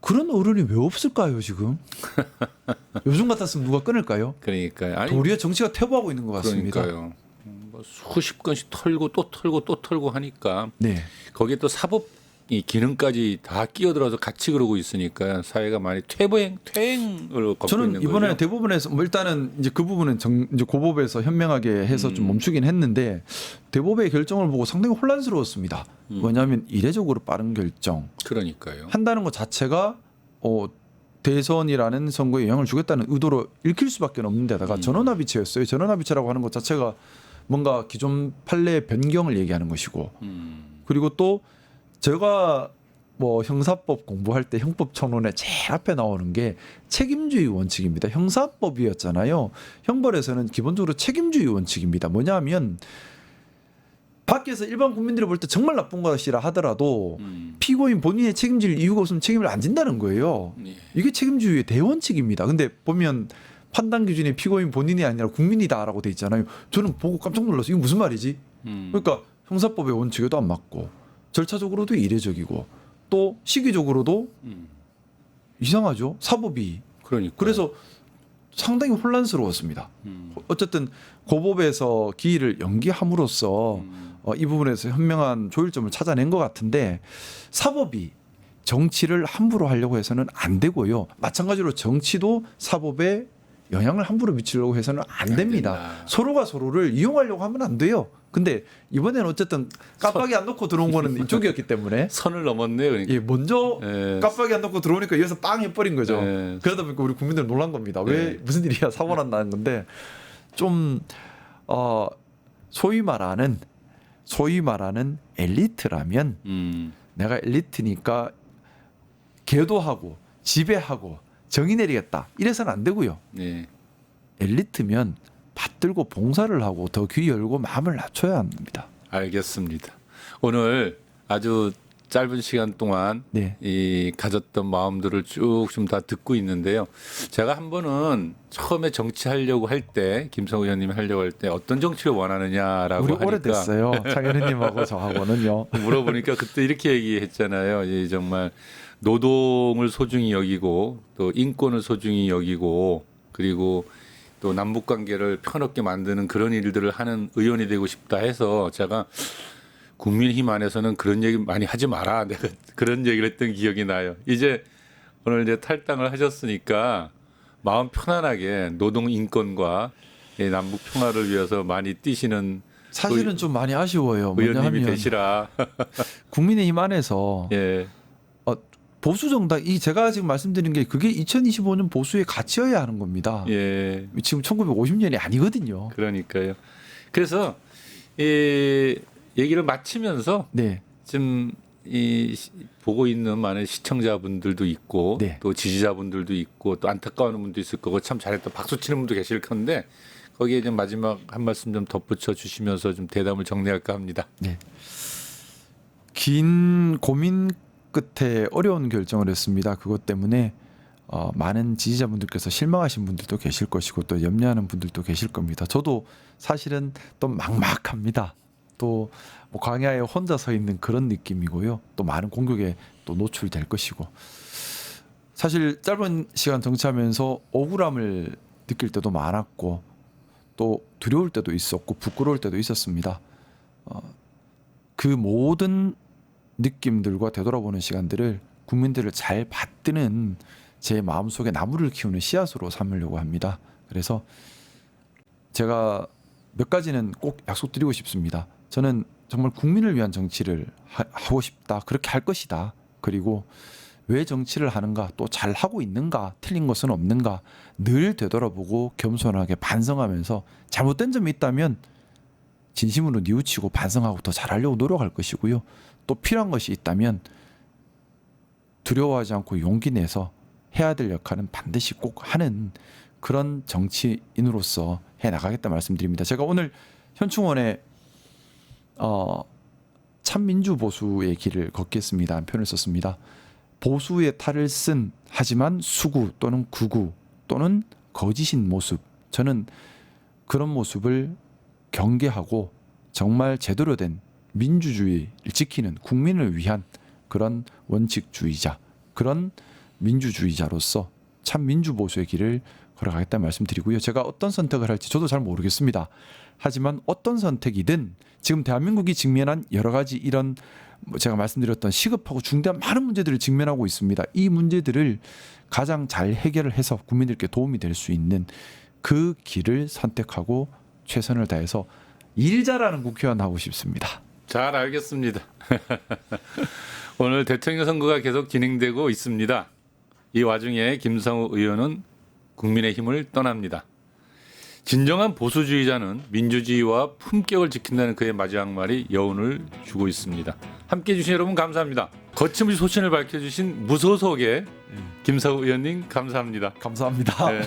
그런 어른이 왜 없을까요 지금? 요즘 같았으면 누가 끊을까요? 그러니까요. 아니, 도리어 정치가 퇴보하고 있는 것 같습니다. 그러니까요. 뭐 수십 건씩 털고 또 털고 또 털고 하니까 네. 거기에 또 사법 이 기능까지 다 끼어들어서 같이 그러고 있으니까 사회가 많이 퇴행을 걷고 저는 있는 이번에 거죠. 대법원에서 뭐 일단은 이제 그 부분은 이제 고법에서 현명하게 해서 좀 멈추긴 했는데 대법의 결정을 보고 상당히 혼란스러웠습니다. 뭐냐면 이례적으로 빠른 결정 그러니까요. 한다는 것 자체가 대선이라는 선거에 영향을 주겠다는 의도로 읽힐 수밖에 없는 데다가 전원합의체였어요. 전원합의체라고 하는 것 자체가 뭔가 기존 판례의 변경을 얘기하는 것이고 그리고 또 제가 뭐 형사법 공부할 때 형법 천원에 제일 앞에 나오는 게 책임주의 원칙입니다. 형사법이었잖아요. 형벌에서는 기본적으로 책임주의 원칙입니다. 뭐냐면 밖에서 일반 국민들이 볼 때 정말 나쁜 것이라 하더라도 피고인 본인의 책임질 이유가 없으면 책임을 안 진다는 거예요. 예. 이게 책임주의의 대원칙입니다. 근데 보면 판단 기준이 피고인 본인이 아니라 국민이다라고 돼 있잖아요. 저는 보고 깜짝 놀랐어요. 이게 무슨 말이지? 그러니까 형사법의 원칙에도 안 맞고 절차적으로도 이례적이고 또 시기적으로도 이상하죠. 사법이. 그러니까. 그래서 상당히 혼란스러웠습니다. 어쨌든 고법에서 기일을 연기함으로써 이 부분에서 현명한 조율점을 찾아낸 것 같은데 사법이 정치를 함부로 하려고 해서는 안 되고요. 마찬가지로 정치도 사법에 영향을 함부로 미치려고 해서는 안 됩니다. 서로가 서로를 이용하려고 하면 안 돼요. 근데 이번에는 어쨌든 깜빡이 안 놓고 들어온 거는 이쪽이었기 때문에 선을 넘었네요. 그러니까. 예, 먼저 예. 깜빡이 안 놓고 들어오니까 여기서 빵 해버린 거죠. 예. 그러다 보니까 우리 국민들 놀란 겁니다. 왜 예. 무슨 일이야 사고 난다는 건데 좀 소위 말하는 엘리트라면 내가 엘리트니까 계도하고 지배하고 정의 내리겠다 이래서는 안 되고요. 네. 엘리트면 받들고 봉사를 하고 더 귀 열고 마음을 낮춰야 합니다. 알겠습니다. 오늘 아주 짧은 시간 동안 네. 이 가졌던 마음들을 쭉 좀 다 듣고 있는데요. 제가 한 번은 처음에 정치하려고 할 때 김성우 의원님이 하려고 할 때 어떤 정치를 원하느냐라고 우리 하니까 오래됐어요. 창현님하고 저하고는요. 물어보니까 그때 이렇게 얘기했잖아요. 이 정말 노동을 소중히 여기고 또 인권을 소중히 여기고 그리고 또 남북 관계를 편없게 만드는 그런 일들을 하는 의원이 되고 싶다 해서 제가 국민의힘 안에서는 그런 얘기 많이 하지 마라. 내가 그런 얘기를 했던 기억이 나요. 이제 오늘 이제 탈당을 하셨으니까 마음 편안하게 노동 인권과 남북 평화를 위해서 많이 뛰시는 사실은 좀 많이 아쉬워요. 의원님이 뭐냐면 되시라. 국민의힘 안에서 예, 보수 정당 이 제가 지금 말씀드린 게 그게 2025년 보수의 가치여야 하는 겁니다. 예, 지금 1950년이 아니거든요. 그러니까요. 그래서 이 얘기를 마치면서 네. 지금 보고 있는 많은 시청자분들도 있고 네. 또 지지자분들도 있고 또 안타까워하는 분도 있을 거고 참 잘했다 박수 치는 분도 계실 건데 거기에 좀 마지막 한 말씀 좀 덧붙여 주시면서 좀 대담을 정리할까 합니다. 네. 긴 고민 끝에 어려운 결정을 했습니다. 그것 때문에 많은 지지자분들께서 실망하신 분들도 계실 것이고 또 염려하는 분들도 계실 겁니다. 저도 사실은 또 막막합니다. 또 뭐 광야에 혼자 서 있는 그런 느낌이고요. 또 많은 공격에 또 노출될 것이고 사실 짧은 시간 정치하면서 억울함을 느낄 때도 많았고 또 두려울 때도 있었고 부끄러울 때도 있었습니다. 그 모든 느낌들과 되돌아보는 시간들을 국민들을 잘 받드는 제 마음속에 나무를 키우는 씨앗으로 삼으려고 합니다. 그래서 제가 몇 가지는 꼭 약속드리고 싶습니다. 저는 정말 국민을 위한 정치를 하고 싶다. 그렇게 할 것이다. 그리고 왜 정치를 하는가, 또 잘하고 있는가, 틀린 것은 없는가 늘 되돌아보고 겸손하게 반성하면서 잘못된 점이 있다면 진심으로 뉘우치고 반성하고 더 잘하려고 노력할 것이고요. 또 필요한 것이 있다면 두려워하지 않고 용기 내서 해야 될 역할은 반드시 꼭 하는 그런 정치인으로서 해나가겠다 말씀드립니다. 제가 오늘 현충원에 참민주 보수의 길을 걷겠습니다. 한 표현을 썼습니다. 보수의 탈을 쓴 하지만 수구 또는 극우 또는 거짓인 모습, 저는 그런 모습을 경계하고 정말 제대로 된 민주주의를 지키는 국민을 위한 그런 원칙주의자, 그런 민주주의자로서 참 민주보수의 길을 걸어가겠다는 말씀드리고요. 제가 어떤 선택을 할지 저도 잘 모르겠습니다. 하지만 어떤 선택이든 지금 대한민국이 직면한 여러 가지 이런 제가 말씀드렸던 시급하고 중대한 많은 문제들을 직면하고 있습니다. 이 문제들을 가장 잘 해결을 해서 국민들께 도움이 될 수 있는 그 길을 선택하고 최선을 다해서 일 잘하는 국회의원 하고 싶습니다. 잘 알겠습니다. 오늘 대통령 선거가 계속 진행되고 있습니다. 이 와중에 김성우 의원은 국민의힘을 떠납니다. 진정한 보수주의자는 민주주의와 품격을 지킨다는 그의 마지막 말이 여운을 주고 있습니다. 함께해 주신 여러분 감사합니다. 거침없이 소신을 밝혀주신 무소속의 김성우 의원님 감사합니다. 감사합니다. 네.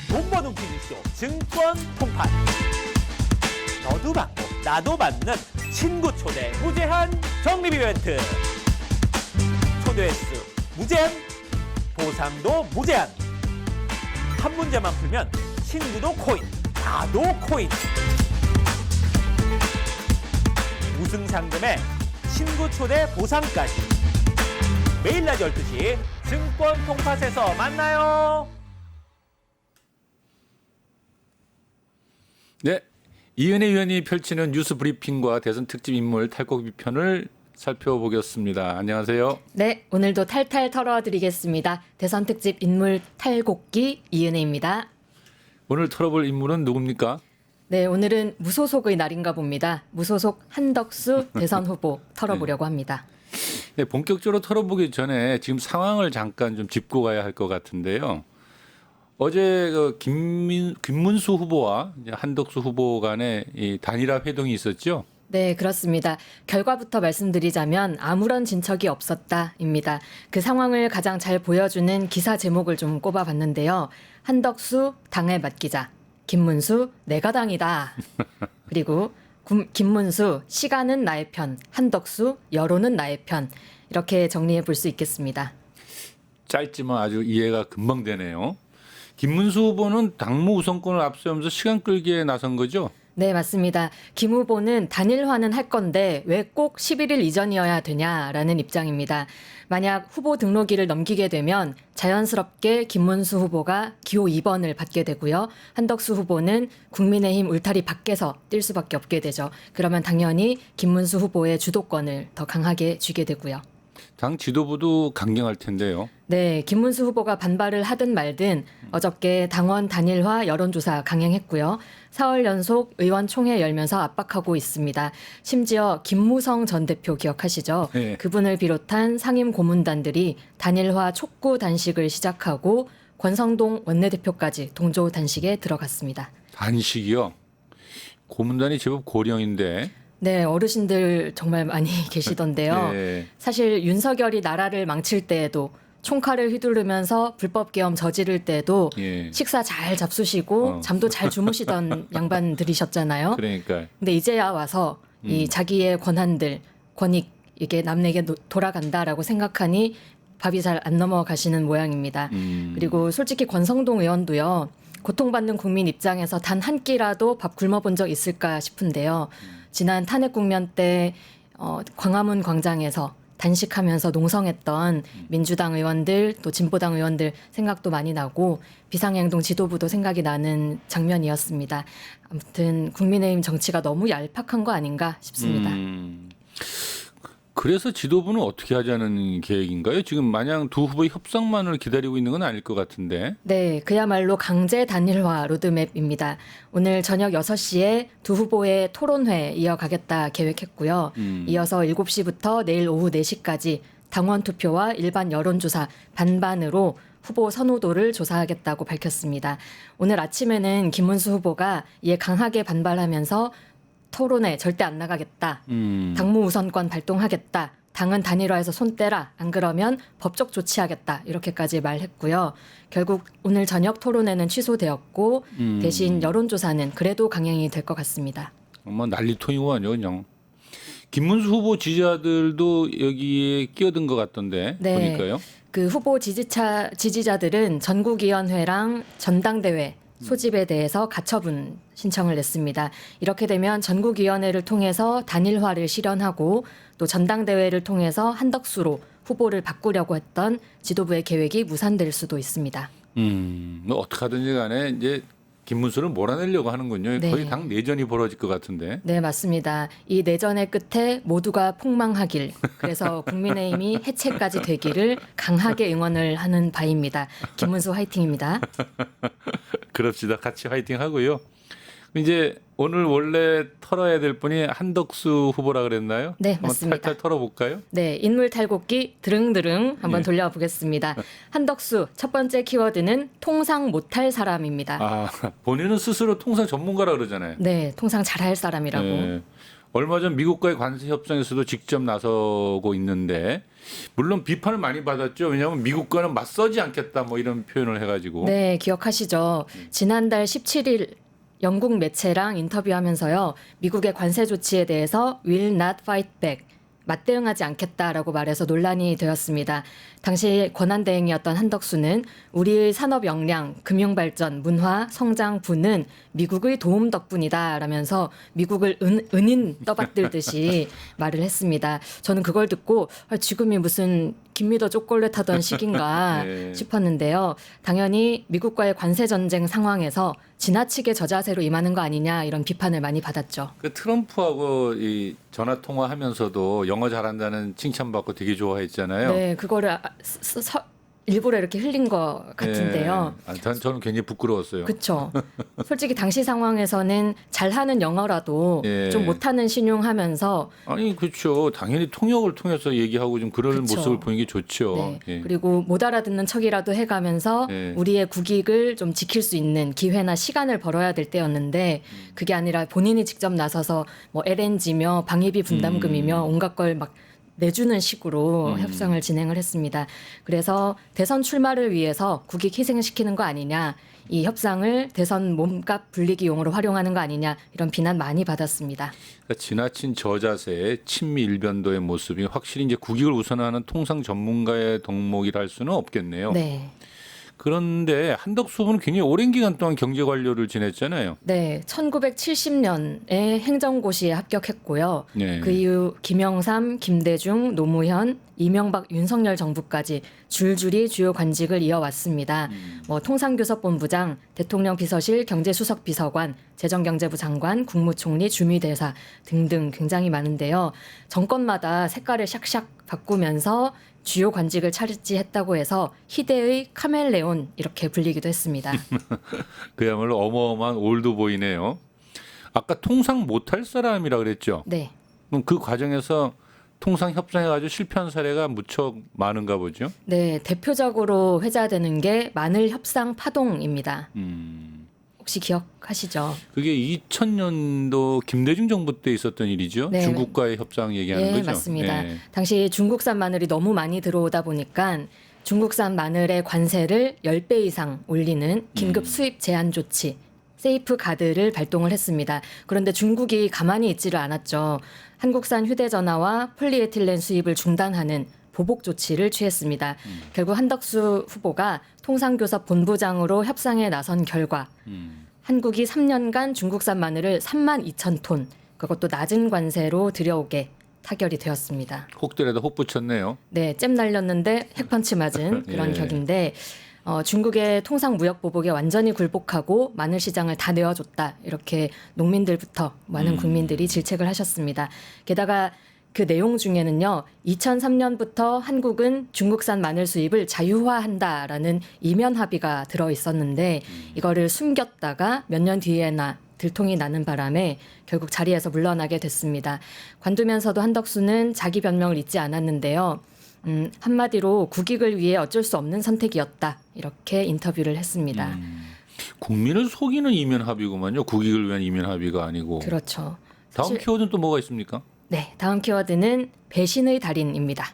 돈 버는 퀴즈쇼 증권 통판. 너도 받고 나도 받는 친구 초대 무제한 적립 이벤트. 초대 횟수 무제한, 보상도 무제한. 한 문제만 풀면 친구도 코인, 나도 코인. 우승 상금에 친구 초대 보상까지. 매일 낮 12시 증권 통팟에서 만나요. 네, 이은혜 의원이 펼치는 뉴스 브리핑과 대선 특집 인물 탈곡 편을 살펴보겠습니다. 안녕하세요. 네, 오늘도 탈탈 털어드리겠습니다. 대선 특집 인물 탈곡기 이은혜입니다. 오늘 털어볼 인물은 누굽니까? 네, 오늘은 무소속의 날인가 봅니다. 무소속 한덕수 대선 후보 털어보려고 합니다. 네, 본격적으로 털어보기 전에 지금 상황을 잠깐 좀 짚고 가야 할 것 같은데요. 어제 김문수 후보와 이제 한덕수 후보 간의 이 단일화 회동이 있었죠. 네, 그렇습니다. 결과부터 말씀드리자면 아무런 진척이 없었다입니다. 그 상황을 가장 잘 보여주는 기사 제목을 좀 꼽아봤는데요. 한덕수 당을 맡기자. 김문수 내가 당이다. 그리고 김문수 시간은 나의 편. 한덕수 여론은 나의 편. 이렇게 정리해 볼 수 있겠습니다. 짧지만 아주 이해가 금방 되네요. 김문수 후보는 당무 우선권을 앞세우면서 시간 끌기에 나선 거죠? 네, 맞습니다. 김 후보는 단일화는 할 건데 왜 꼭 11일 이전이어야 되냐라는 입장입니다. 만약 후보 등록일을 넘기게 되면 자연스럽게 김문수 후보가 기호 2번을 받게 되고요. 한덕수 후보는 국민의힘 울타리 밖에서 뛸 수밖에 없게 되죠. 그러면 당연히 김문수 후보의 주도권을 더 강하게 쥐게 되고요. 당 지도부도 강경할 텐데요. 네, 김문수 후보가 반발을 하든 말든 어저께 당원 단일화 여론조사 강행했고요. 4월 연속 의원총회 열면서 압박하고 있습니다. 심지어 김무성 전 대표 기억하시죠? 네. 그분을 비롯한 상임 고문단들이 단일화 촉구 단식을 시작하고 권성동 원내대표까지 동조 단식에 들어갔습니다. 단식이요. 고문단이 제법 고령인데. 네, 어르신들 정말 많이 계시던데요. 네. 사실 윤석열이 나라를 망칠 때에도 총칼을 휘두르면서 불법 계엄 저지를 때도 예. 식사 잘 잡수시고 잠도 잘 주무시던 양반들이셨잖아요. 그러니까 근데 이제야 와서 이 자기의 권한들, 권익 이게 남에게 돌아간다라고 생각하니 밥이 잘 안 넘어가시는 모양입니다. 그리고 솔직히 권성동 의원도요. 고통받는 국민 입장에서 단 한 끼라도 밥 굶어본 적 있을까 싶은데요. 지난 탄핵 국면 때 광화문 광장에서 단식하면서 농성했던 민주당 의원들 또 진보당 의원들 생각도 많이 나고 비상행동 지도부도 생각이 나는 장면이었습니다. 아무튼 국민의힘 정치가 너무 얄팍한 거 아닌가 싶습니다. 그래서 지도부는 어떻게 하자는 계획인가요? 지금 마냥 두 후보의 협상만을 기다리고 있는 건 아닐 것 같은데. 네, 그야말로 강제 단일화 로드맵입니다. 오늘 저녁 6시에 두 후보의 토론회 이어가겠다 계획했고요. 이어서 7시부터 내일 오후 4시까지 당원 투표와 일반 여론조사 반반으로 후보 선호도를 조사하겠다고 밝혔습니다. 오늘 아침에는 김문수 후보가 이에 강하게 반발하면서 토론회 절대 안 나가겠다. 당무 우선권 발동하겠다. 당은 단일화해서 손 떼라. 안 그러면 법적 조치하겠다. 이렇게까지 말했고요. 결국 오늘 저녁 토론회는 취소되었고 대신 여론조사는 그래도 강행이 될 것 같습니다. 뭐 난리통이고 아니요 그냥. 김문수 후보 지지자들도 여기에 끼어든 것 같던데 네. 보니까요. 그 후보 지지자들은 전국위원회랑 전당대회 소집에 대해서 가처분 신청을 냈습니다. 이렇게 되면 전국위원회를 통해서 단일화를 실현하고 또 전당대회를 통해서 한덕수로 후보를 바꾸려고 했던 지도부의 계획이 무산될 수도 있습니다. 뭐 어떻게 하든지 간에 이제 김문수를 몰아내려고 하는군요. 네. 거의 당 내전이 벌어질 것 같은데. 네, 맞습니다. 이 내전의 끝에 모두가 폭망하길, 그래서 국민의힘이 해체까지 되기를 강하게 응원을 하는 바입니다. 김문수 화이팅입니다. 그럽시다. 같이 화이팅 하고요. 이제 오늘 원래 털어야 될 분이 한덕수 후보라 그랬나요? 네, 한번 맞습니다. 탈탈 털어볼까요? 네, 인물 탈곡기 드릉드릉 한번 예. 돌려보겠습니다. 한덕수 첫 번째 키워드는 통상 못할 사람입니다. 아, 본인은 스스로 통상 전문가라 그러잖아요. 네, 통상 잘할 사람이라고. 네. 얼마 전 미국과의 관세 협상에서도 직접 나서고 있는데 물론 비판을 많이 받았죠. 왜냐하면 미국과는 맞서지 않겠다 뭐 이런 표현을 해가지고. 네, 기억하시죠? 지난달 17일 영국 매체랑 인터뷰하면서요. 미국의 관세 조치에 대해서 will not fight back. 맞대응하지 않겠다라고 말해서 논란이 되었습니다. 당시 권한대행이었던 한덕수는 우리의 산업 역량, 금융 발전, 문화, 성장, 부는 미국의 도움 덕분이다 라면서 미국을 은인 떠받들듯이 말을 했습니다. 저는 그걸 듣고 지금이 무슨 김미더 초콜릿 하던 시기인가 네. 싶었는데요. 당연히 미국과의 관세 전쟁 상황에서 지나치게 저자세로 임하는 거 아니냐 이런 비판을 많이 받았죠. 그 트럼프하고 이 전화 통화하면서도 영어 잘한다는 칭찬받고 되게 좋아했잖아요. 네, 그거를 일부러 이렇게 흘린 것 같은데요. 예. 저는 굉장히 부끄러웠어요. 그렇죠. 솔직히 당시 상황에서는 잘하는 영어라도 예. 좀 못하는 신용하면서 아니 그렇죠. 당연히 통역을 통해서 얘기하고 좀 그런 그쵸. 모습을 보이는 게 좋죠. 네. 예. 그리고 못 알아듣는 척이라도 해가면서 예. 우리의 국익을 좀 지킬 수 있는 기회나 시간을 벌어야 될 때였는데 그게 아니라 본인이 직접 나서서 뭐 LNG며 방위비 분담금이며 온갖 걸 막 내주는 식으로 협상을 진행을 했습니다. 그래서 대선 출마를 위해서 국익 희생시키는 거 아니냐, 이 협상을 대선 몸값 불리기용으로 활용하는 거 아니냐 이런 비난 많이 받았습니다. 그러니까 지나친 저자세, 친미 일변도의 모습이 확실히 이제 국익을 우선하는 통상 전문가의 덕목이라 할 수는 없겠네요. 네. 그런데 한덕수 후보는 굉장히 오랜 기간 동안 경제 관료를 지냈잖아요. 네, 1970년에 행정고시에 합격했고요. 네. 그 이후 김영삼, 김대중, 노무현, 이명박, 윤석열 정부까지 줄줄이 주요 관직을 이어왔습니다. 뭐 통상교섭본부장, 대통령 비서실 경제수석비서관, 재정경제부 장관, 국무총리, 주미대사 등등 굉장히 많은데요. 정권마다 색깔을 샥샥 바꾸면서 주요 관직을 차지했다고 해서 희대의 카멜레온 이렇게 불리기도 했습니다. 그야말로 어마어마한 올드보이네요. 아까 통상 못할 사람이라 그랬죠. 네. 그럼 그 과정에서 통상 협상해가지고 실패한 사례가 무척 많은가 보죠. 네, 대표적으로 회자되는 게 마늘 협상 파동입니다. 혹시 기억하시죠? 그게 2000년도 김대중 정부 때 있었던 일이죠. 네. 중국과의 협상 얘기하는 네, 거죠. 맞습니다. 예. 당시 당시 중국산 마늘이 너무 많이 들어오다 보니까 중국산 마늘의 관세를 10배 이상 올리는 긴급 수입 제한 조치, 세이프 가드를 발동을 했습니다. 그런데 중국이 가만히 있지를 않았죠. 한국산 휴대전화와 폴리에틸렌 수입을 중단하는 보복 조치를 취했습니다. 결국 한덕수 후보가 통상교섭 본부장으로 협상에 나선 결과 한국이 3년간 중국산 마늘을 32,000톤, 그것도 낮은 관세로 들여오게 타결이 되었습니다. 혹들에다 혹 붙였네요. 네, 잼 날렸는데 핵펀치 맞은 그런 예. 격인데 중국의 통상 무역 보복에 완전히 굴복하고 마늘 시장을 다 내어줬다. 이렇게 농민들부터 많은 국민들이 질책을 하셨습니다. 게다가 그 내용 중에는요, 2003년부터 한국은 중국산 마늘 수입을 자유화한다라는 이면 합의가 들어 있었는데 이거를 숨겼다가 몇 년 뒤에나 들통이 나는 바람에 결국 자리에서 물러나게 됐습니다. 관두면서도 한덕수는 자기 변명을 잊지 않았는데요. 한마디로 국익을 위해 어쩔 수 없는 선택이었다. 이렇게 인터뷰를 했습니다. 국민을 속이는 이면 합의구만요. 국익을 위한 이면 합의가 아니고. 그렇죠. 다음 사실- 키워드는 또 뭐가 있습니까? 네, 다음 키워드는 배신의 달인입니다.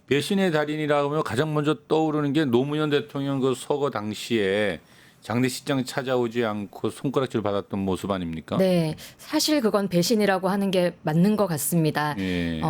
배신의 달인이라고 하면 가장 먼저 떠오르는 게 노무현 대통령 그 서거 당시에 장례식장 찾아오지 않고 손가락질 받았던 모습 아닙니까? 네, 사실 그건 배신이라고 하는 게 맞는 것 같습니다. 예.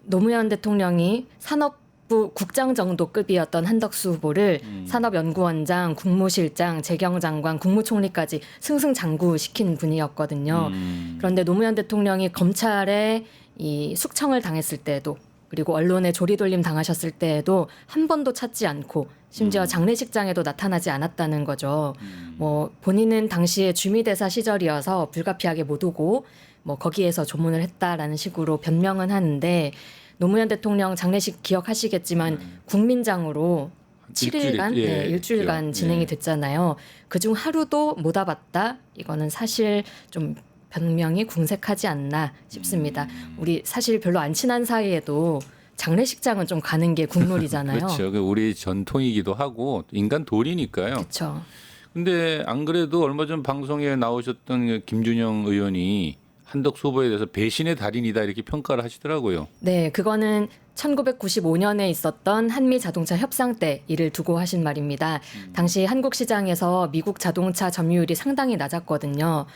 노무현 대통령이 산업부 국장 정도 급이었던 한덕수 후보를 산업연구원장, 국무실장, 재경장관, 국무총리까지 승승장구시킨 분이었거든요. 그런데 노무현 대통령이 검찰에 이 숙청을 당했을 때에도 그리고 언론에 조리돌림 당하셨을 때에도 한 번도 찾지 않고 심지어 장례식장에도 나타나지 않았다는 거죠. 뭐 본인은 당시에 주미대사 시절이어서 불가피하게 못 오고 뭐 거기에서 조문을 했다라는 식으로 변명은 하는데 노무현 대통령 장례식 기억하시겠지만 국민장으로 7일간, 일주일, 예, 네, 일주일간 예. 진행이 됐잖아요. 그중 하루도 못 와봤다. 이거는 사실 좀 변명이 궁색하지 않나 싶습니다. 우리 사실 별로 안 친한 사이에도 장례식장은 좀 가는 게 국룰이잖아요. 그렇죠. 그 우리 전통이기도 하고 인간 도리니까요. 그렇죠. 근데 안 그래도 얼마 전 방송에 나오셨던 그 김준영 의원이 한덕수 후보에 대해서 배신의 달인이다 이렇게 평가를 하시더라고요. 네, 그거는 1995년에 있었던 한미 자동차 협상 때 이를 두고 하신 말입니다. 당시 한국 시장에서 미국 자동차 점유율이 상당히 낮았거든요.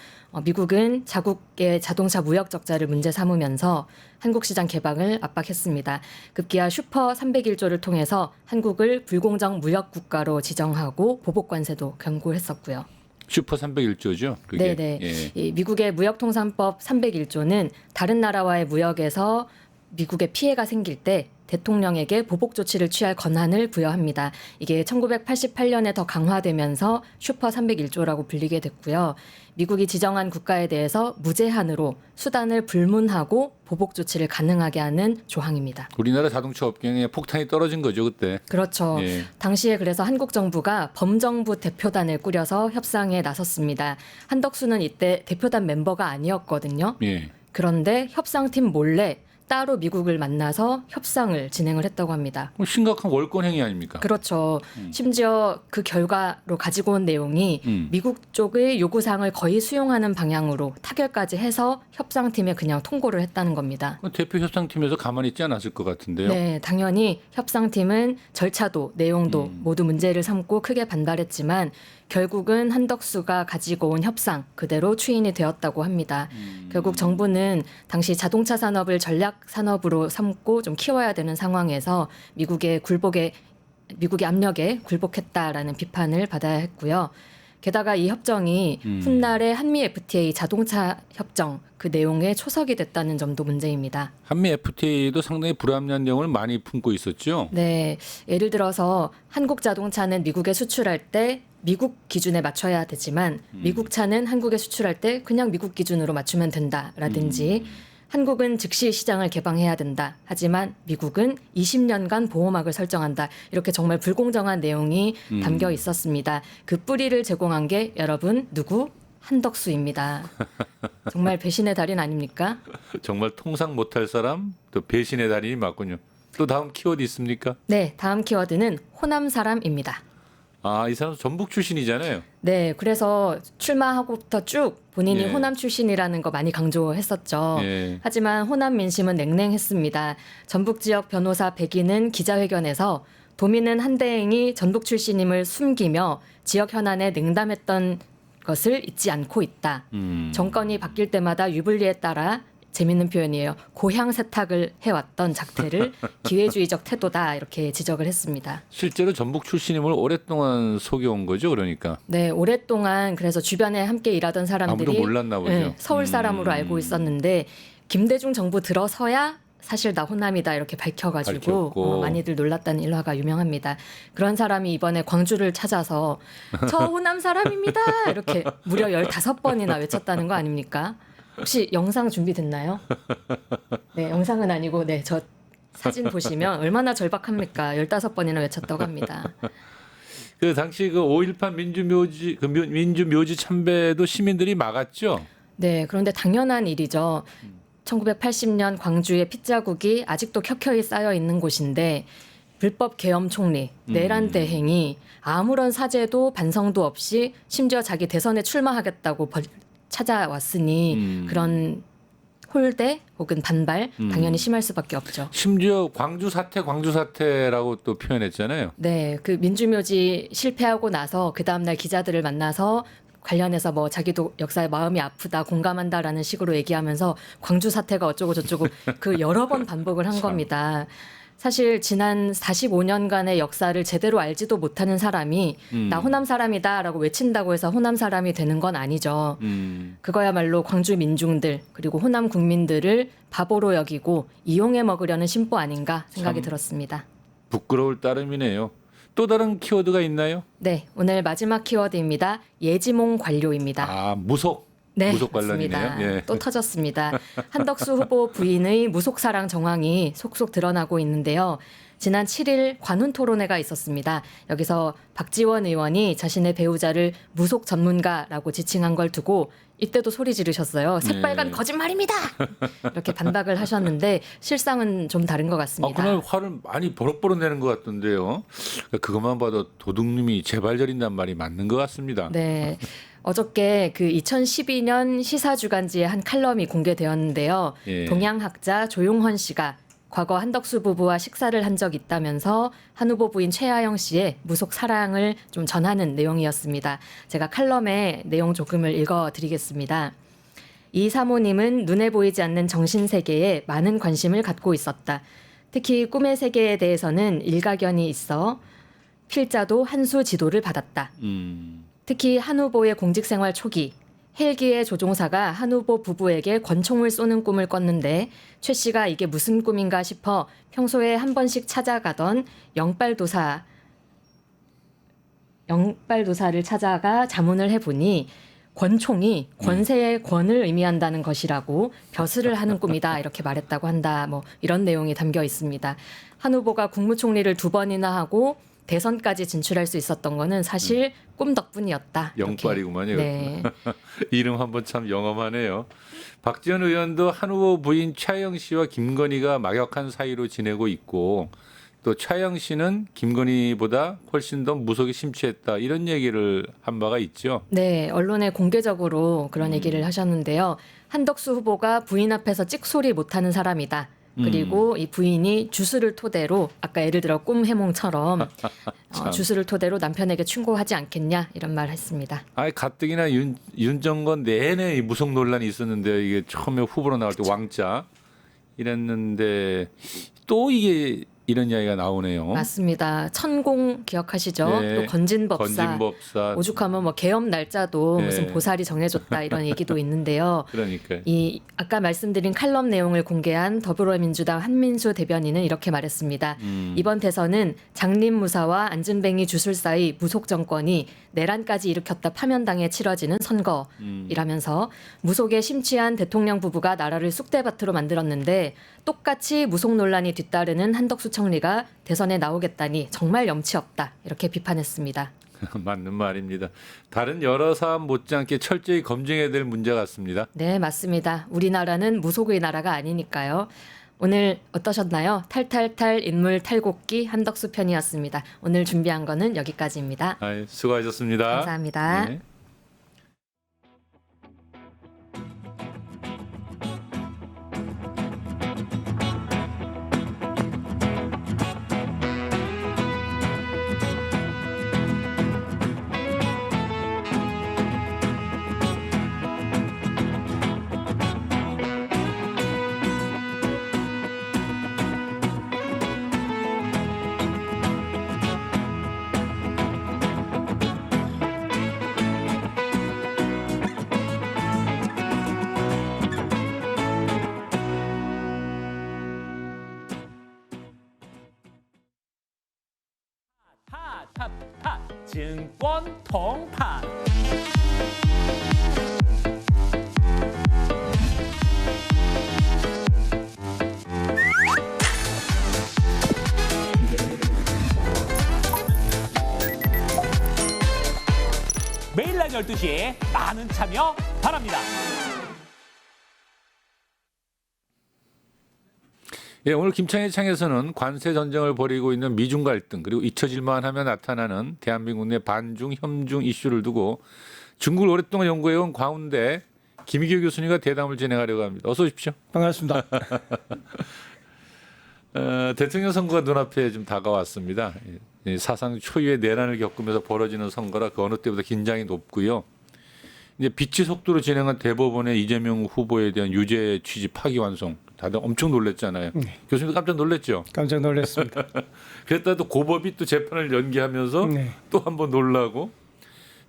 미국은 자국의 자동차 무역 적자를 문제 삼으면서 한국 시장 개방을 압박했습니다. 급기야 슈퍼 301조를 통해서 한국을 불공정 무역 국가로 지정하고 보복 관세도 경고했었고요. 슈퍼 301조죠. 그게. 네네. 예. 이 미국의 무역통상법 301조는 다른 나라와의 무역에서 미국에 피해가 생길 때 대통령에게 보복 조치를 취할 권한을 부여합니다. 이게 1988년에 더 강화되면서 슈퍼 301조라고 불리게 됐고요. 미국이 지정한 국가에 대해서 무제한으로 수단을 불문하고 보복 조치를 가능하게 하는 조항입니다. 우리나라 자동차 업경에 폭탄이 떨어진 거죠 그때. 그렇죠. 예. 당시에 그래서 한국 정부가 범정부 대표단을 꾸려서 협상에 나섰습니다. 한덕수는 이때 대표단 멤버가 아니었거든요. 예. 그런데 협상팀 몰래 따로 미국을 만나서 협상을 진행을 했다고 합니다. 심각한 월권 행위 아닙니까? 그렇죠. 심지어 그 결과로 가지고 온 내용이 미국 쪽의 요구사항을 거의 수용하는 방향으로 타결까지 해서 협상팀에 그냥 통보를 했다는 겁니다. 대표 협상팀에서 가만히 있지 않았을 것 같은데요. 네, 당연히 협상팀은 절차도 내용도 모두 문제를 삼고 크게 반발했지만 결국은 한덕수가 가지고 온 협상 그대로 추인이 되었다고 합니다. 결국 정부는 당시 자동차 산업을 전략 산업으로 삼고 좀 키워야 되는 상황에서 미국의 압력에 굴복했다라는 비판을 받아야 했고요. 게다가 이 협정이 훗날의 한미 FTA 자동차 협정 그 내용에 초석이 됐다는 점도 문제입니다. 한미 FTA도 상당히 불합리한 내용을 많이 품고 있었죠. 네, 예를 들어서 한국 자동차는 미국에 수출할 때 미국 기준에 맞춰야 되지만 미국 차는 한국에 수출할 때 그냥 미국 기준으로 맞추면 된다라든지 한국은 즉시 시장을 개방해야 된다. 하지만 미국은 20년간 보호막을 설정한다. 이렇게 정말 불공정한 내용이 담겨 있었습니다. 그 뿌리를 제공한 게 여러분 누구? 한덕수입니다. 정말 배신의 달인 아닙니까? 정말 통상 못할 사람 또 배신의 달인이 맞군요. 또 다음 키워드 있습니까? 네, 다음 키워드는 호남 사람입니다. 아, 이 사람 전북 출신이잖아요. 네, 그래서 출마하고부터 쭉 본인이 예. 호남 출신이라는 거 많이 강조했었죠. 예. 하지만 호남 민심은 냉랭했습니다. 전북 지역 변호사 백인은 기자회견에서 도민은 한대행이 전북 출신임을 숨기며 지역 현안에 냉담했던 것을 잊지 않고 있다. 정권이 바뀔 때마다 유불리에 따라 재밌는 표현이에요. 고향 세탁을 해왔던 작태를 기회주의적 태도다 이렇게 지적을 했습니다. 실제로 전북 출신임을 오랫동안 속여온 거죠, 그러니까. 네, 오랫동안 그래서 주변에 함께 일하던 사람들이 아무도 몰랐나 보죠. 네, 서울 사람으로 알고 있었는데 김대중 정부 들어서야 사실 나 호남이다 이렇게 밝혀가지고 밝혔고. 많이들 놀랐다는 일화가 유명합니다. 그런 사람이 이번에 광주를 찾아서 저 호남 사람입니다 이렇게 무려 15번이나 외쳤다는 거 아닙니까? 혹시 영상 준비됐나요? 네, 영상은 아니고 네, 저 사진 보시면 얼마나 절박합니까? 15번이나 외쳤다고 합니다. 그 당시 그 5.18 민주묘지 참배도 시민들이 막았죠. 네, 그런데 당연한 일이죠. 1980년 광주의 핏자국이 아직도 켜켜이 쌓여 있는 곳인데 불법 계엄 총리 내란 대행이 아무런 사죄도 반성도 없이 심지어 자기 대선에 출마하겠다고 찾아왔으니 그런 홀대 혹은 반발 당연히 심할 수밖에 없죠. 심지어 광주 사태라고 또 표현했잖아요. 네, 그 민주묘지 실패하고 나서 그 다음날 기자들을 만나서 관련해서 뭐 자기도 역사에 마음이 아프다 공감한다라는 식으로 얘기하면서 광주 사태가 어쩌고 저쩌고 그 여러 번 반복을 한 겁니다. 사실 지난 45년간의 역사를 제대로 알지도 못하는 사람이 나 호남 사람이다라고 외친다고 해서 호남 사람이 되는 건 아니죠. 그거야말로 광주 민중들 그리고 호남 국민들을 바보로 여기고 이용해 먹으려는 심보 아닌가 생각이 들었습니다. 부끄러울 따름이네요. 또 다른 키워드가 있나요? 네, 오늘 마지막 키워드입니다. 예지몽 관료입니다. 아, 무속. 네, 무속 관련이네요. 맞습니다. 예. 또 터졌습니다. 한덕수 후보 부인의 무속 사랑 정황이 속속 드러나고 있는데요. 지난 7일 관훈 토론회가 있었습니다. 여기서 박지원 의원이 자신의 배우자를 무속 전문가라고 지칭한 걸 두고 이때도 소리 지르셨어요. 새빨간 네. 거짓말입니다. 이렇게 반박을 하셨는데 실상은 좀 다른 것 아, 같습니다. 그날 화를 많이 버럭버럭 내는 것 같던데요. 그것만 봐도 도둑님이 제발 저린단 말이 맞는 것 같습니다. 네. 어저께 그 2012년 시사주간지의 한 칼럼이 공개되었는데요. 예. 동양학자 조용헌 씨가 과거 한덕수 부부와 식사를 한 적 있다면서 한 후보 부인 최하영 씨의 무속 사랑을 좀 전하는 내용이었습니다. 제가 칼럼의 내용 조금을 읽어드리겠습니다. 이 사모님은 눈에 보이지 않는 정신세계에 많은 관심을 갖고 있었다. 특히 꿈의 세계에 대해서는 일가견이 있어 필자도 한 수 지도를 받았다. 특히 한 후보의 공직생활 초기 헬기의 조종사가 한 후보 부부에게 권총을 쏘는 꿈을 꿨는데 최 씨가 이게 무슨 꿈인가 싶어 평소에 한 번씩 찾아가던 영빨도사를 찾아가 자문을 해보니 권총이 권세의 권을 의미한다는 것이라고 벼슬을 하는 꿈이다 이렇게 말했다고 한다. 뭐 이런 내용이 담겨 있습니다. 한 후보가 국무총리를 2번이나 하고 대선까지 진출할 수 있었던 거는 사실 꿈 덕분이었다. 이렇게. 영빨이구만요. 네. 이름 한번 참 영험하네요. 박지원 의원도 한 후보 부인 차영 씨와 김건희가 막역한 사이로 지내고 있고 또 차영 씨는 김건희보다 훨씬 더 무속에 심취했다 이런 얘기를 한 바가 있죠. 네, 언론에 공개적으로 그런 얘기를 하셨는데요. 한덕수 후보가 부인 앞에서 찍소리 못하는 사람이다. 그리고 이 부인이 주술을 토대로 아까 예를 들어 꿈 해몽처럼 주술을 토대로 남편에게 충고하지 않겠냐 이런 말을 했습니다. 아예 가뜩이나 윤정건 내내 이 무속 논란이 있었는데 이게 처음에 후보로 나올 때 왕자 이랬는데 또 이게 이런 이야기가 나오네요. 맞습니다. 천공 기억하시죠? 네. 또 건진법사. 오죽하면 뭐 개엄 날짜도 네. 무슨 보살이 정해줬다 이런 얘기도 있는데요. 그러니까 이 아까 말씀드린 칼럼 내용을 공개한 더불어민주당 한민수 대변인은 이렇게 말했습니다. 이번 대선은 장림무사와 안진뱅이 주술 사이 무속 정권이 내란까지 일으켰다 파면당해 치러지는 선거이라면서 무속에 심취한 대통령 부부가 나라를 쑥대밭으로 만들었는데 똑같이 무속 논란이 뒤따르는 한덕수 총리가 대선에 나오겠다니 정말 염치 없다 이렇게 비판했습니다. 맞는 말입니다. 다른 여러 사안 못지않게 철저히 검증해야 될 문제 같습니다. 네, 맞습니다. 우리나라는 무속의 나라가 아니니까요. 오늘 어떠셨나요? 탈탈탈 인물 탈곡기 한덕수 편이었습니다. 오늘 준비한 거는 여기까지입니다. 수고하셨습니다. 감사합니다. 네. 탑 증권 통탄. 매일 낮 12시에 많은 참여 바랍니다. 예, 오늘 김창회 창에서는 관세 전쟁을 벌이고 있는 미중 갈등 그리고 잊혀질만 하면 나타나는 대한민국 내 반중 협중 이슈를 두고 중국을 오랫동안 연구해온 광운대 김희교 교수님과 대담을 진행하려고 합니다. 어서 오십시오. 반갑습니다. 대통령 선거가 눈앞에 좀 다가왔습니다. 사상 초유의 내란을 겪으면서 벌어지는 선거라 그 어느 때보다 긴장이 높고요. 이제 빛의 속도로 진행한 대법원의 이재명 후보에 대한 유죄 취지 파기환송 다들 엄청 놀랐잖아요. 교수님도 깜짝 놀랐죠. 깜짝 놀랐습니다. 그랬다 또 고법이 또 재판을 연기하면서 또 한 번 놀라고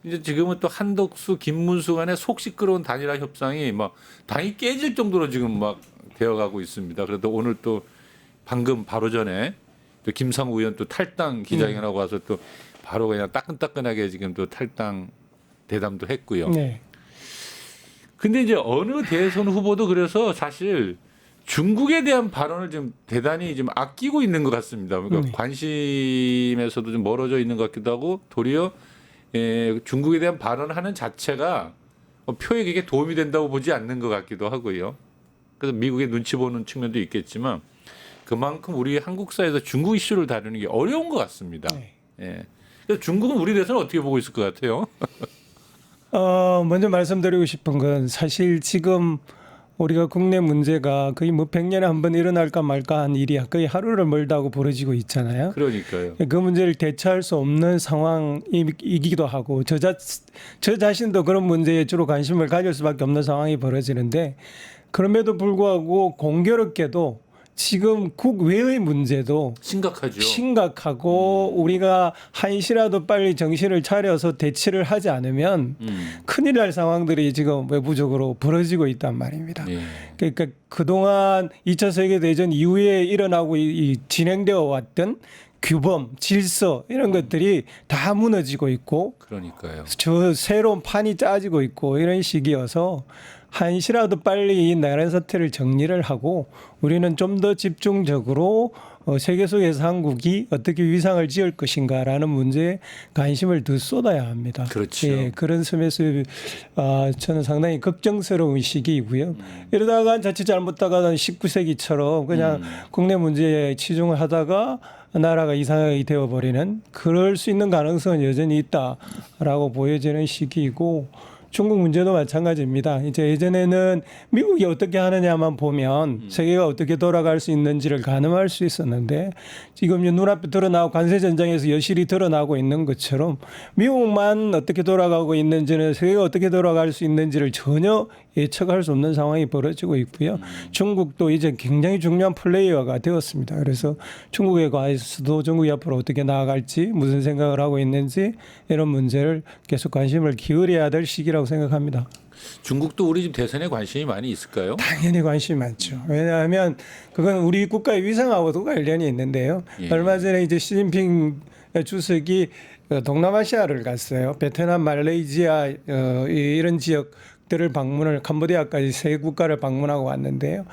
이제 지금은 또 한덕수, 김문수 간의 속 시끄러운 단일화 협상이 막 당이 깨질 정도로 지금 막 되어가고 있습니다. 그래도 오늘 또 방금 바로 전에 또 김상우 의원 또 탈당 기자회견하고 와서 또 바로 그냥 따끈따끈하게 지금 또 탈당 대담도 했고요. 네. 근데 이제 어느 대선 후보도 그래서 사실 중국에 대한 발언을 좀 대단히 좀 아끼고 있는 것 같습니다. 그러니까 관심에서도 좀 멀어져 있는 것 같기도 하고 도리어 중국에 대한 발언을 하는 자체가 표에 그게 도움이 된다고 보지 않는 것 같기도 하고요. 그래서 미국의 눈치 보는 측면도 있겠지만 그만큼 우리 한국 사회에서 중국 이슈를 다루는 게 어려운 것 같습니다. 네. 예. 그래서 중국은 우리 대해서는 어떻게 보고 있을 것 같아요? 먼저 말씀드리고 싶은 건 사실 지금 우리가 국내 문제가 거의 뭐 100년에 한 번 일어날까 말까 한 일이 거의 하루를 멀다 하고 벌어지고 있잖아요. 그러니까요. 그 문제를 대처할 수 없는 상황이기도 하고 저 자신도 그런 문제에 주로 관심을 가질 수밖에 없는 상황이 벌어지는데 그럼에도 불구하고 공교롭게도 지금 국외의 문제도 심각하죠. 심각하고 우리가 한시라도 빨리 정신을 차려서 대치를 하지 않으면 큰일 날 상황들이 지금 외부적으로 벌어지고 있단 말입니다. 예. 그러니까 그동안 2차 세계대전 이후에 일어나고 진행되어 왔던 규범, 질서 이런 것들이 다 무너지고 있고 그러니까요. 저 새로운 판이 짜지고 있고 이런 시기여서 한시라도 빨리 이 나라 사태를 정리를 하고 우리는 좀 더 집중적으로 세계 속에서 한국이 어떻게 위상을 지을 것인가라는 문제에 관심을 더 쏟아야 합니다. 그렇죠. 예, 그런 점에서 저는 상당히 걱정스러운 시기이고요. 이러다가 자칫 잘못다가 19세기처럼 그냥 국내 문제에 치중을 하다가 나라가 이상하게 되어버리는 그럴 수 있는 가능성은 여전히 있다라고 보여지는 시기이고 중국 문제도 마찬가지입니다. 이제 예전에는 미국이 어떻게 하느냐만 보면 세계가 어떻게 돌아갈 수 있는지를 가늠할 수 있었는데 지금 눈앞에 드러나고 관세 전쟁에서 여실히 드러나고 있는 것처럼 미국만 어떻게 돌아가고 있는지는 세계가 어떻게 돌아갈 수 있는지를 전혀 예측할 수 없는 상황이 벌어지고 있고요. 중국도 이제 굉장히 중요한 플레이어가 되었습니다. 그래서 중국에 관해서도 중국이 앞으로 어떻게 나아갈지 무슨 생각을 하고 있는지 이런 문제를 계속 관심을 기울여야 될 시기라고 생각합니다. 중국도 우리 집 대선에 관심이 많이 있을까요? 당연히 관심이 많죠. 왜냐하면 그건 우리 국가의 위상하고도 관련이 있는데요. 예. 얼마 전에 이제 시진핑 주석이 동남아시아를 갔어요. 베트남, 말레이시아 이런 지역들을 방문을 캄보디아까지 세 국가를 방문하고 왔는데요.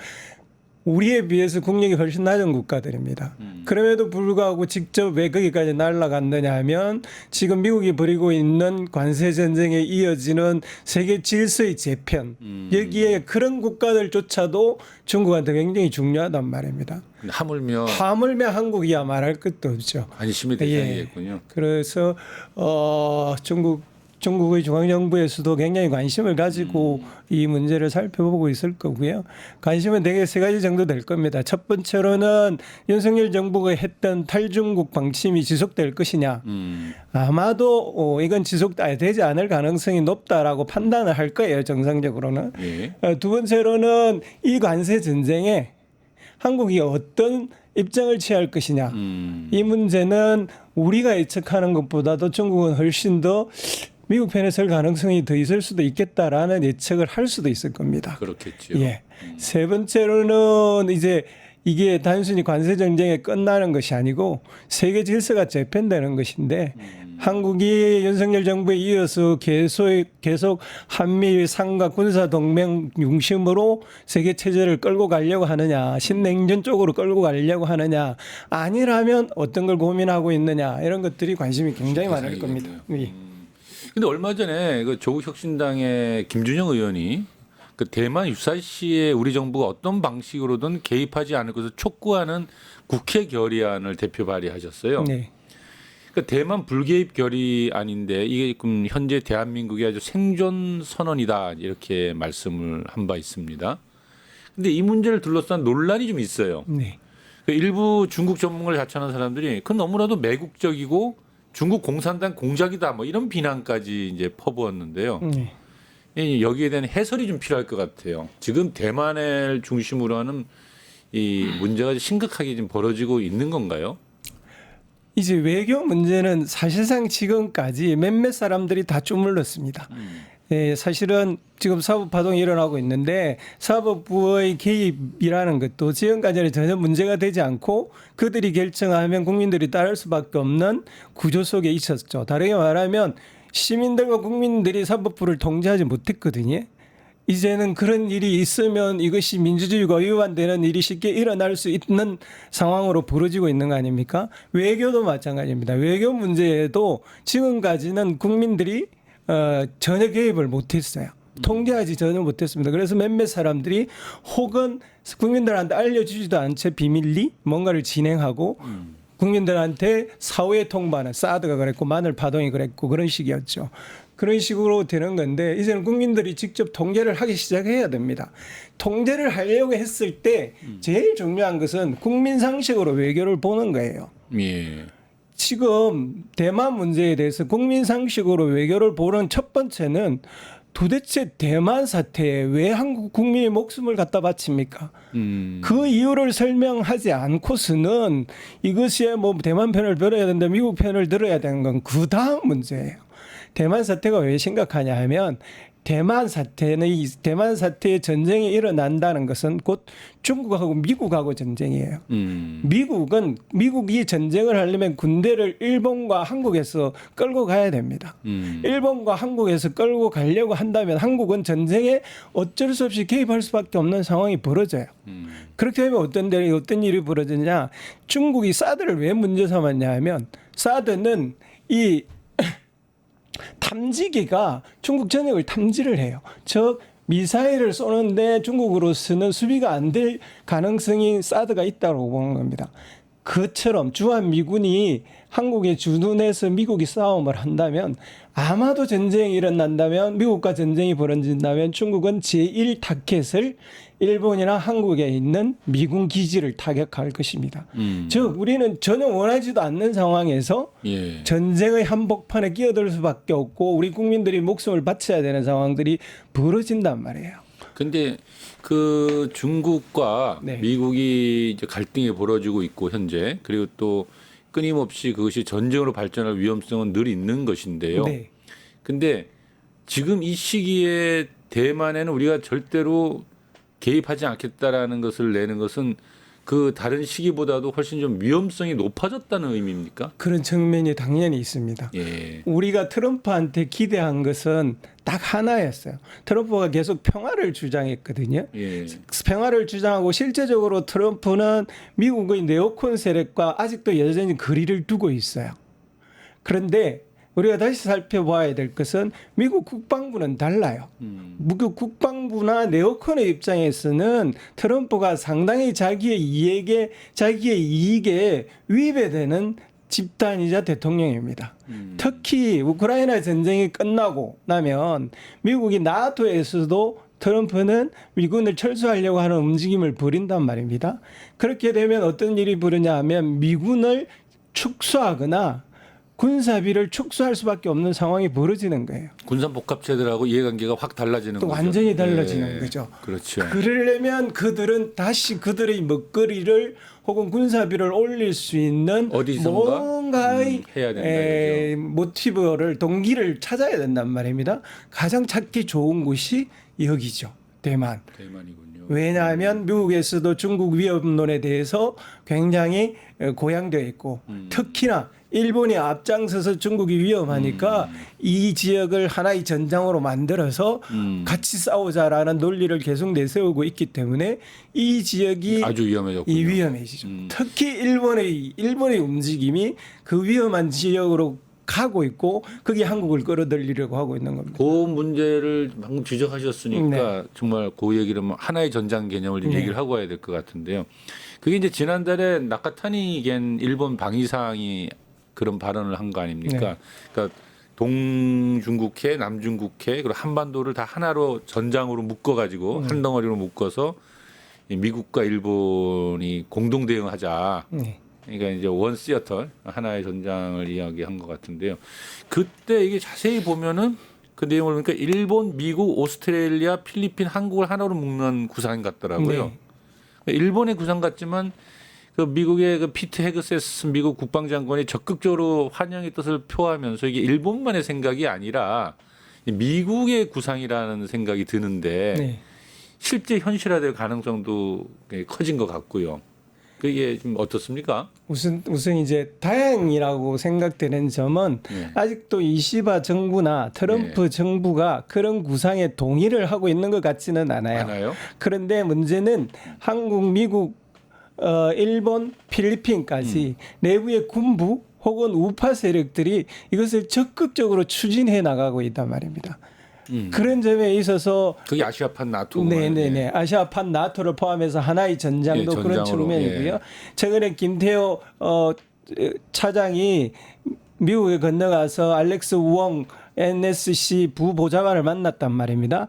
우리에 비해서 국력이 훨씬 낮은 국가들입니다. 그럼에도 불구하고 직접 왜 거기까지 날아갔느냐 하면 지금 미국이 벌이고 있는 관세 전쟁에 이어지는 세계 질서의 재편 여기에 그런 국가들조차도 중국한테 굉장히 중요하단 말입니다. 하물며 하물며 한국이야 말할 것도 없죠. 관심의 대상이겠군요. 그래서 중국의 중앙정부에서도 굉장히 관심을 가지고 이 문제를 살펴보고 있을 거고요. 관심은 대개 세 가지 정도 될 겁니다. 첫 번째로는 윤석열 정부가 했던 탈중국 방침이 지속될 것이냐. 아마도 이건 지속되지 않을 가능성이 높다라고 판단을 할 거예요. 정상적으로는. 예. 두 번째로는 이 관세 전쟁에 한국이 어떤 입장을 취할 것이냐. 이 문제는 우리가 예측하는 것보다도 중국은 훨씬 더 미국 편에 설 가능성이 더 있을 수도 있겠다라는 예측을 할 수도 있을 겁니다. 그렇겠죠. 예. 세 번째로는 이제 이게 단순히 관세 전쟁에 끝나는 것이 아니고 세계 질서가 재편되는 것인데 한국이 윤석열 정부에 이어서 계속 한미일 삼각 군사 동맹 중심으로 세계 체제를 끌고 가려고 하느냐, 신냉전 쪽으로 끌고 가려고 하느냐, 아니라면 어떤 걸 고민하고 있느냐 이런 것들이 관심이 굉장히 많을 겁니다. 예. 근데 얼마 전에 그 조국 혁신당의 김준영 의원이 그 대만 유사시에 우리 정부가 어떤 방식으로든 개입하지 않을 것을 촉구하는 국회 결의안을 대표 발의하셨어요. 네. 그러니까 대만 불개입 결의안인데 이게 지금 현재 대한민국의 아주 생존 선언이다 이렇게 말씀을 한 바 있습니다. 근데 이 문제를 둘러싼 논란이 좀 있어요. 네. 일부 중국 전문가를 자처하는 사람들이 그건 너무나도 매국적이고 중국 공산당 공작이다 뭐 이런 비난까지 이제 퍼부었는데요. 여기에 대한 해설이 좀 필요할 것 같아요. 지금 대만을 중심으로 하는 이 문제가 심각하게 지금 벌어지고 있는 건가요? 이제 외교 문제는 사실상 지금까지 몇몇 사람들이 다 쪼물렀습니다. 예, 사실은 지금 사법 파동이 일어나고 있는데 사법부의 개입이라는 것도 지금까지는 전혀 문제가 되지 않고 그들이 결정하면 국민들이 따를 수밖에 없는 구조 속에 있었죠. 다르게 말하면 시민들과 국민들이 사법부를 통제하지 못했거든요. 이제는 그런 일이 있으면 이것이 민주주의가 위반되는 일이 쉽게 일어날 수 있는 상황으로 벌어지고 있는 거 아닙니까? 외교도 마찬가지입니다. 외교 문제에도 지금까지는 국민들이 전혀 개입을 못했어요. 통제하지 전혀 못했습니다. 그래서 몇몇 사람들이 혹은 국민들한테 알려주지도 않은 채 비밀리 뭔가를 진행하고 국민들한테 사후에 통보하는 사드가 그랬고 마늘 파동이 그랬고 그런 식이었죠. 그런 식으로 되는 건데 이제는 국민들이 직접 통제를 하기 시작해야 됩니다. 통제를 하려고 했을 때 제일 중요한 것은 국민 상식으로 외교를 보는 거예요. 예. 지금 대만 문제에 대해서 국민 상식으로 외교를 보는 첫 번째는 도대체 대만 사태에 왜 한국 국민의 목숨을 갖다 바칩니까? 그 이유를 설명하지 않고서는 이것이 뭐 대만 편을 들어야 된다, 미국 편을 들어야 되는 건 그 다음 문제예요. 대만 사태가 왜 심각하냐 하면 대만 사태의 전쟁이 일어난다는 것은 곧 중국하고 미국하고 전쟁이에요. 미국이 전쟁을 하려면 군대를 일본과 한국에서 끌고 가야 됩니다. 일본과 한국에서 끌고 가려고 한다면 한국은 전쟁에 어쩔 수 없이 개입할 수밖에 없는 상황이 벌어져요. 그렇게 되면 어떤 일이 벌어지냐? 중국이 사드를 왜 문제 삼았냐 하면 사드는 이 탐지기가 중국 전역을 탐지를 해요. 즉 미사일을 쏘는데 중국으로서는 수비가 안 될 가능성이 사드가 있다고 보는 겁니다. 그처럼 주한미군이 한국에 주둔해서 미국이 싸움을 한다면 아마도 전쟁이 일어난다면 미국과 전쟁이 벌어진다면 중국은 제1타켓을 일본이나 한국에 있는 미군 기지를 타격할 것입니다. 즉 우리는 전혀 원하지도 않는 상황에서 예. 전쟁의 한복판에 끼어들 수밖에 없고 우리 국민들이 목숨을 바쳐야 되는 상황들이 벌어진단 말이에요. 근데 그 중국과 네. 미국이 이제 갈등이 벌어지고 있고 현재 그리고 또 끊임없이 그것이 전쟁으로 발전할 위험성은 늘 있는 것인데요. 네. 근데 지금 이 시기에 대만에는 우리가 절대로 개입하지 않겠다라는 것을 내는 것은 그 다른 시기보다도 훨씬 좀 위험성이 높아졌다는 의미입니까? 그런 측면이 당연히 있습니다. 예. 우리가 트럼프한테 기대한 것은 딱 하나였어요. 트럼프가 계속 평화를 주장했거든요. 예. 평화를 주장하고 실제적으로 트럼프는 미국의 네오콘 세력과 아직도 여전히 거리를 두고 있어요. 그런데 우리가 다시 살펴봐야 될 것은 미국 국방부는 달라요. 미국 국방부나 네오콘의 입장에서는 트럼프가 상당히 자기의 이익에 위배되는 집단이자 대통령입니다. 특히 우크라이나 전쟁이 끝나고 나면 미국이 나토에서도 트럼프는 미군을 철수하려고 하는 움직임을 벌인단 말입니다. 그렇게 되면 어떤 일이 벌어지냐 하면 미군을 축소하거나 군사비를 축소할 수밖에 없는 상황이 벌어지는 거예요. 군산복합체들하고 이해관계가 확 달라지는 또 거죠. 완전히 달라지는 예. 거죠. 그렇죠. 그러려면 그들은 다시 그들의 먹거리를 혹은 군사비를 올릴 수 있는 어디선가 뭔가의 해야 된다, 모티브를 동기를 찾아야 된단 말입니다. 가장 찾기 좋은 곳이 여기죠. 대만. 대만이군요. 왜냐하면 미국에서도 중국 위협론에 대해서 굉장히 고양되어 있고 특히나 일본이 앞장서서 중국이 위험하니까 이 지역을 하나의 전장으로 만들어서 같이 싸우자라는 논리를 계속 내세우고 있기 때문에 이 지역이 아주 위험해졌군요. 위험해지죠. 특히 일본의 움직임이 그 위험한 지역으로 가고 있고 그게 한국을 끌어들이려고 하고 있는 겁니다. 그 문제를 방금 지적하셨으니까 정말 그 얘기를 뭐 하나의 전장 개념을 좀 얘기를 하고 와야 될 것 같은데요. 그게 이제 지난달에 나카타니 겐 일본 방위상이 그런 발언을 한 거 아닙니까? 그러니까 동중국해, 남중국해, 그리고 한반도를 다 하나로 전장으로 묶어가지고 한 덩어리로 묶어서 미국과 일본이 공동 대응하자. 그러니까 이제 원 시어터 하나의 전장을 이야기한 것 같은데요. 그때 이게 자세히 보면은 그 내용을 보니까 일본, 미국, 오스트레일리아, 필리핀, 한국을 하나로 묶는 구상 같더라고요. 일본의 구상 같지만 그 미국의 그 피트 헤그세스 미국 국방장관이 적극적으로 환영의 뜻을 표하면서 이게 일본만의 생각이 아니라 미국의 구상이라는 생각이 드는데 실제 현실화될 가능성도 커진 것 같고요. 그게 좀 어떻습니까? 우선 이제 다행이라고 생각되는 점은 아직도 이시바 정부나 트럼프 정부가 그런 구상에 동의를 하고 있는 것 같지는 않아요. 그런데 문제는 한국, 미국, 일본, 필리핀까지 내부의 군부 혹은 우파 세력들이 이것을 적극적으로 추진해 나가고 있단 말입니다. 그런 점에 있어서 그게 아시아판 나토. 네네네. 아시아판 나토를 포함해서 하나의 전장도 그런 측면이고요. 최근에 김태호 차장이 미국에 건너가서 알렉스 우엉 NSC 부보좌관을 만났단 말입니다.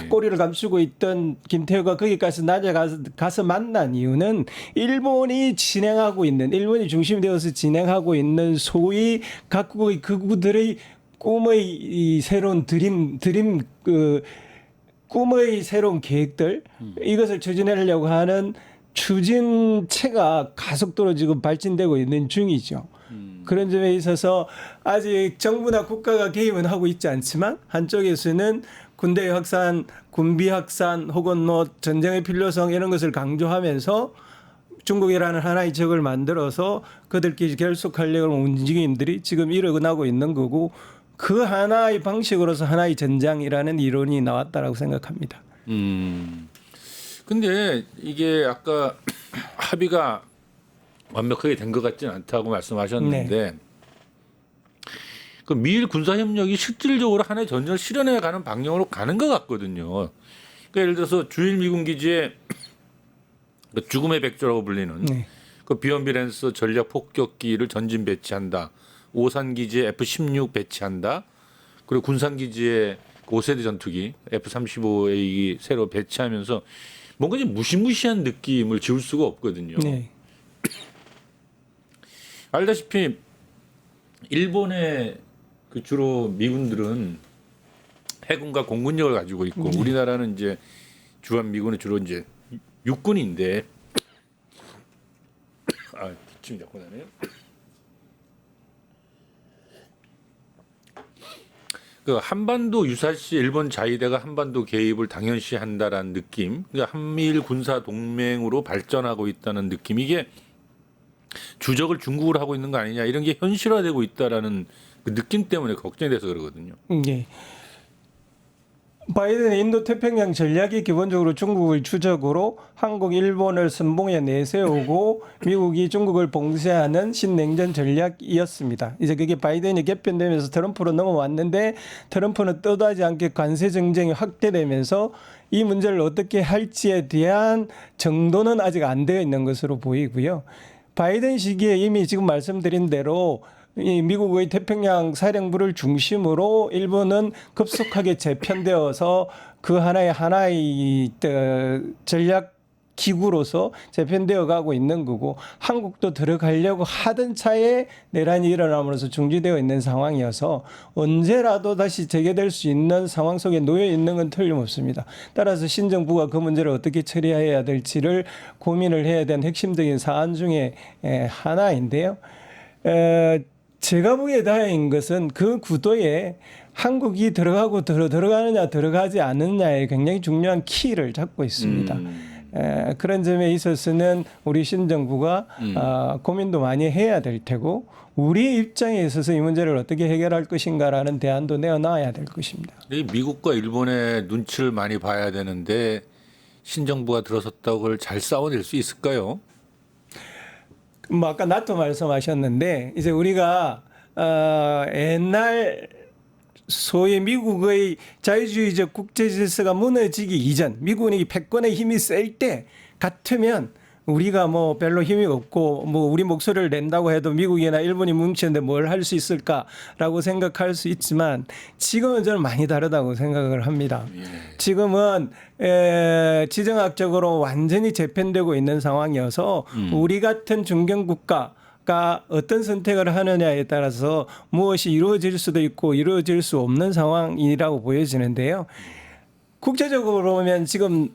꼬리를 감추고 있던 김태호가 거기까지 낮에 가서 만난 이유는 일본이 중심이 되어서 진행하고 있는 소위 각국의 극우들의 꿈의 이 새로운 드림 그 꿈의 새로운 계획들 이것을 추진하려고 하는 추진체가 가속도로 지금 발진되고 있는 중이죠. 그런 점에 있어서 아직 정부나 국가가 개입은 하고 있지 않지만 한쪽에서는 군대 확산, 군비 확산 혹은 뭐 전쟁의 필요성 이런 것을 강조하면서 중국이라는 하나의 적을 만들어서 그들끼리 결속하려고 하는 움직임들이 지금 일어나고 있는 거고 그 하나의 방식으로서 하나의 전장이라는 이론이 나왔다라고 생각합니다. 근데 이게 아까 합의가 완벽하게 된 것 같지는 않다고 말씀하셨는데 그 미일 군사 협력이 실질적으로 하나의 전쟁을 실현해 가는 방향으로 가는 것 같거든요. 그러니까 예를 들어서 주일 미군 기지에 그 죽음의 백조라고 불리는 그 비언비 랜서 전략 폭격기를 전진 배치한다. 오산 기지에 F-16 배치한다. 그리고 군산 기지에 5세대 전투기 F-35A 새로 배치하면서 뭔가 좀 무시무시한 느낌을 지울 수가 없거든요. 네. 알다시피 일본의 그 주로 미군들은 해군과 공군력을 가지고 있고 우리나라는 이제 주한 미군은 주로 이제 육군인데 기침이 자꾸 나네요. 그 한반도 유사시 일본 자위대가 한반도 개입을 당연시한다라는 느낌, 그러니까 한미일 군사 동맹으로 발전하고 있다는 느낌, 이게 주적을 중국으로 하고 있는 거 아니냐 이런 게 현실화되고 있다라는 그 느낌 때문에 걱정이 돼서 그러거든요. 예. 바이든의 인도 태평양 전략이 기본적으로 중국을 주적으로 한국, 일본을 선봉에 내세우고 미국이 중국을 봉쇄하는 신냉전 전략이었습니다. 이제 그게 바이든이 개편되면서 트럼프로 넘어왔는데 트럼프는 뜻하지 않게 관세 정쟁이 확대되면서 이 문제를 어떻게 할지에 대한 정도는 아직 안 되어 있는 것으로 보이고요. 바이든 시기에 이미 지금 말씀드린 대로 이 미국의 태평양 사령부를 중심으로 일본은 급속하게 재편되어서 그 하나의 전략 기구로서 재편되어 가고 있는 거고 한국도 들어가려고 하던 차에 내란이 일어남으로써 중지되어 있는 상황이어서 언제라도 다시 재개될 수 있는 상황 속에 놓여 있는 건 틀림없습니다. 따라서 신정부가 그 문제를 어떻게 처리해야 될지를 고민을 해야 되는 핵심적인 사안 중에 하나인데요. 제가 보기에 다행인 것은 그 구도에 한국이 들어가느냐 들어가지 않느냐에 굉장히 중요한 키를 잡고 있습니다. 그런 점에 있어서는 우리 신정부가 고민도 많이 해야 될 테고 우리 입장에 있어서 이 문제를 어떻게 해결할 것인가라는 대안도 내어놔야 될 것입니다. 미국과 일본의 눈치를 많이 봐야 되는데 신정부가 들어섰다고 그걸 잘 싸워낼 수 있을까요? 뭐 아까 나토 말씀하셨는데 이제 우리가 옛날 소위 미국의 자유주의적 국제 질서가 무너지기 이전 미군이 패권의 힘이 셀 때 같으면 우리가 뭐 별로 힘이 없고 뭐 우리 목소리를 낸다고 해도 미국이나 일본이 뭉치는데 뭘 할 수 있을까라고 생각할 수 있지만 지금은 저는 많이 다르다고 생각을 합니다. 지금은 지정학적으로 완전히 재편되고 있는 상황이어서 우리 같은 중견국가가 어떤 선택을 하느냐에 따라서 무엇이 이루어질 수도 있고 이루어질 수 없는 상황이라고 보여지는데요. 국제적으로 보면 지금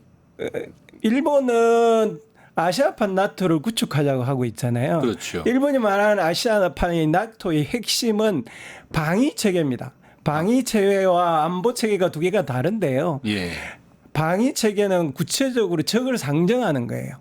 일본은 아시아판 나토를 구축하자고 하고 있잖아요. 그렇죠. 일본이 말하는 아시아판의 나토의 핵심은 방위 체계입니다. 방위 체계와 안보 체계가 두 개가 다른데요. 예. 방위 체계는 구체적으로 적을 상정하는 거예요.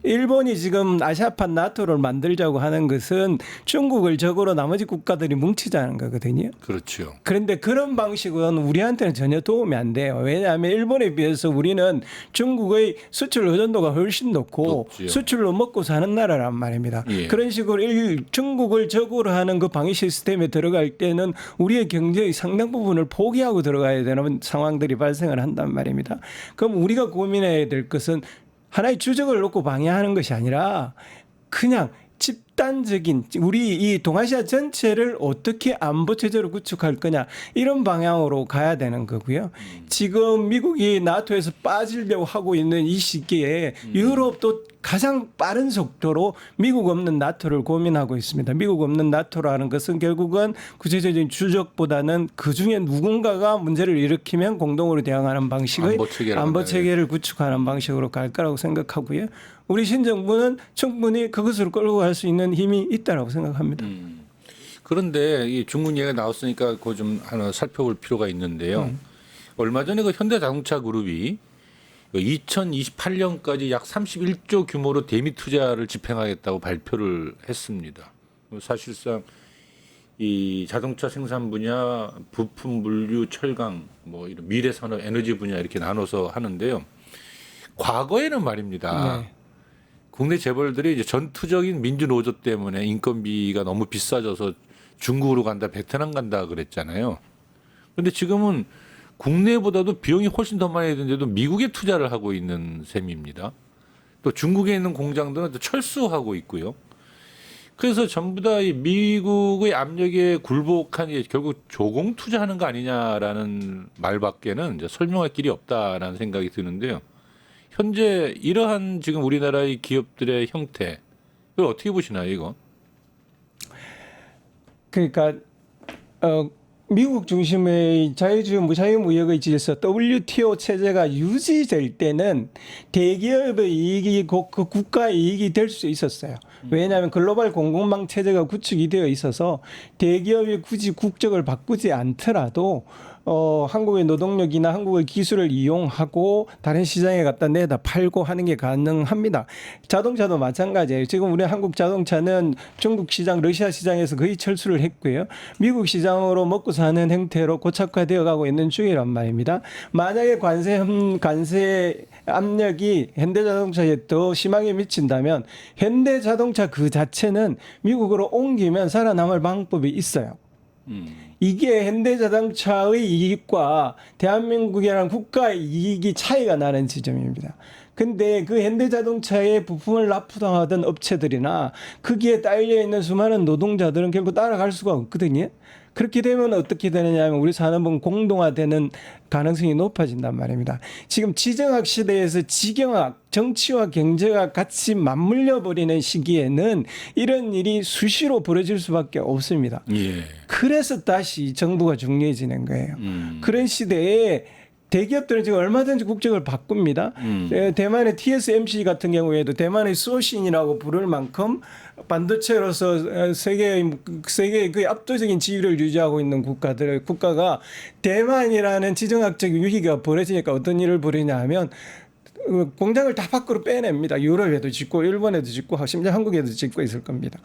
일본이 지금 아시아판 나토를 만들자고 하는 것은 중국을 적으로 나머지 국가들이 뭉치자는 거거든요. 그렇죠. 그런데 그런 방식은 우리한테는 전혀 도움이 안 돼요. 왜냐하면 일본에 비해서 우리는 중국의 수출 의존도가 훨씬 높고 높지요. 수출로 먹고 사는 나라란 말입니다. 예. 그런 식으로 중국을 적으로 하는 그 방위 시스템에 들어갈 때는 우리의 경제의 상당 부분을 포기하고 들어가야 되는 상황들이 발생을 한단 말입니다. 그럼 우리가 고민해야 될 것은 하나의 주적을 놓고 방해하는 것이 아니라 그냥 집단적인 우리 이 동아시아 전체를 어떻게 안보 체제로 구축할 거냐 이런 방향으로 가야 되는 거고요. 지금 미국이 나토에서 빠지려고 하고 있는 이 시기에 유럽도 가장 빠른 속도로 미국 없는 나토를 고민하고 있습니다. 미국 없는 나토라는 것은 결국은 구체적인 주적보다는 그중에 누군가가 문제를 일으키면 공동으로 대응하는 방식의 안보 체계를 구축하는 방식으로 갈 거라고 생각하고요. 우리 신정부는 충분히 그것을 끌고 갈 수 있는 힘이 있다라고 생각합니다. 그런데 이 중국 얘기가 나왔으니까 그거 좀 하나 살펴볼 필요가 있는데요. 얼마 전에 그 현대자동차 그룹이 2028년까지 약 31조 규모로 대미 투자를 집행하겠다고 발표를 했습니다. 사실상 이 자동차 생산 분야, 부품, 물류, 철강, 뭐 이런 미래 산업, 에너지 분야 이렇게 나눠서 하는데요. 과거에는 말입니다. 네. 국내 재벌들이 이제 전투적인 민주 노조 때문에 인건비가 너무 비싸져서 중국으로 간다, 베트남 간다 그랬잖아요. 그런데 지금은 국내보다도 비용이 훨씬 더 많이 드는데도 미국에 투자를 하고 있는 셈입니다. 또 중국에 있는 공장들은 또 철수하고 있고요. 그래서 전부 다 이 미국의 압력에 굴복한 게 결국 조공 투자하는 거 아니냐라는 말밖에는 이제 설명할 길이 없다라는 생각이 드는데요. 현재 이러한 지금 우리나라의 기업들의 형태 이걸 어떻게 보시나요, 이거? 그러니까 미국 중심의 자유무역의 질서 WTO 체제가 유지될 때는 대기업의 이익이 그 국가의 이익이 될 수 있었어요. 왜냐하면 글로벌 공급망 체제가 구축이 되어 있어서 대기업이 굳이 국적을 바꾸지 않더라도 한국의 노동력이나 한국의 기술을 이용하고 다른 시장에 갖다 내다 팔고 하는 게 가능합니다. 자동차도 마찬가지예요. 지금 우리 한국 자동차는 중국 시장, 러시아 시장에서 거의 철수를 했고요. 미국 시장으로 먹고 사는 형태로 고착화되어 가고 있는 중이란 말입니다. 만약에 관세 압력이 현대자동차에 더 심하게 미친다면 현대자동차 그 자체는 미국으로 옮기면 살아남을 방법이 있어요. 이게 현대자동차의 이익과 대한민국이라는 국가의 이익이 차이가 나는 지점입니다. 근데 그 현대자동차에 부품을 납품하던 업체들이나 거기에 딸려 있는 수많은 노동자들은 결국 따라갈 수가 없거든요. 그렇게 되면 어떻게 되느냐 하면 우리 산업은 공동화되는 가능성이 높아진단 말입니다. 지금 지정학 시대에서 지경학, 정치와 경제가 같이 맞물려 버리는 시기에는 이런 일이 수시로 벌어질 수밖에 없습니다. 예. 그래서 다시 정부가 중요해지는 거예요. 그런 시대에 대기업들은 지금 얼마든지 국적을 바꿉니다. 대만의 TSMC 같은 경우에도 대만의 수호신이라고 부를 만큼 반도체로서 세계의 그 압도적인 지위를 유지하고 있는 국가가 대만이라는 지정학적 위기가 벌어지니까 어떤 일을 벌이냐 하면 공장을 다 밖으로 빼냅니다. 유럽에도 짓고 일본에도 짓고 심지어 한국에도 짓고 있을 겁니다.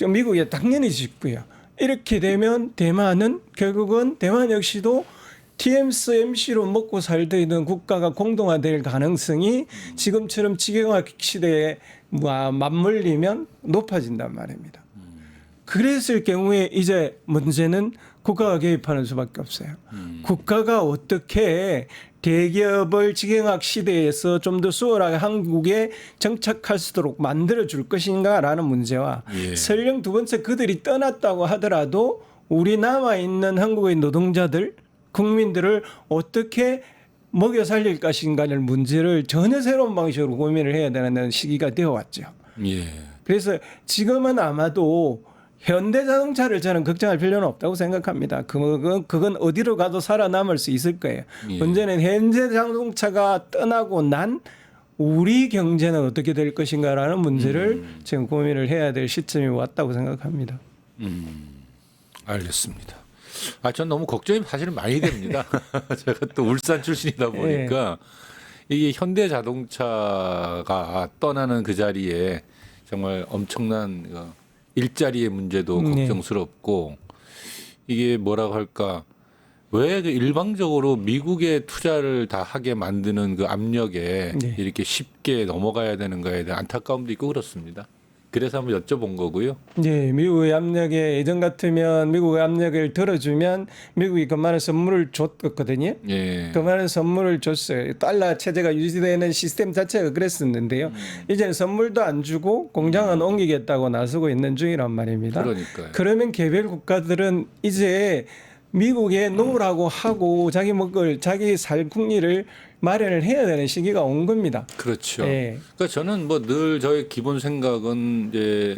미국에 당연히 짓고요. 이렇게 되면 대만은 결국은 대만 역시도 TSMC로 먹고 살고 있는 국가가 공동화될 가능성이 지금처럼 지경학 시대에 맞물리면 높아진단 말입니다. 그랬을 경우에 이제 문제는 국가가 개입하는 수밖에 없어요. 국가가 어떻게 대기업을 지경학 시대에서 좀 더 수월하게 한국에 정착할 수 있도록 만들어줄 것인가라는 문제와 설령 두 번째 그들이 떠났다고 하더라도 우리 남아있는 한국의 노동자들 국민들을 어떻게 먹여 살릴 것인가를 문제를 전혀 새로운 방식으로 고민을 해야 되는 시기가 되어 왔죠. 예. 그래서 지금은 아마도 현대자동차를 저는 걱정할 필요는 없다고 생각합니다. 그건 어디로 가도 살아남을 수 있을 거예요. 예. 문제는 현대자동차가 떠나고 난 우리 경제는 어떻게 될 것인가라는 문제를 지금 고민을 해야 될 시점이 왔다고 생각합니다. 알겠습니다. 전 너무 걱정이 사실은 많이 됩니다. 제가 또 울산 출신이다 보니까 이게 현대자동차가 떠나는 그 자리에 정말 엄청난 일자리의 문제도 걱정스럽고 이게 뭐라고 할까 왜 그 일방적으로 미국에 투자를 다 하게 만드는 그 압력에 이렇게 쉽게 넘어가야 되는가에 대한 안타까움도 있고 그렇습니다. 그래서 한번 여쭤본 거고요. 예, 미국의 압력에 예전 같으면 미국의 압력을 들어주면 미국이 그만한 선물을 줬거든요. 예. 그만한 선물을 줬어요. 달러 체제가 유지되는 시스템 자체가 그랬었는데요. 이제는 선물도 안 주고 공장은 옮기겠다고 나서고 있는 중이란 말입니다. 그러니까요. 그러면 개별 국가들은 이제 미국에 놓으라고 하고 자기 먹을 자기 살 국리를 마련을 해야 되는 시기가 온 겁니다. 그렇죠. 예. 그러니까 저는 뭐 늘 저의 기본 생각은 이제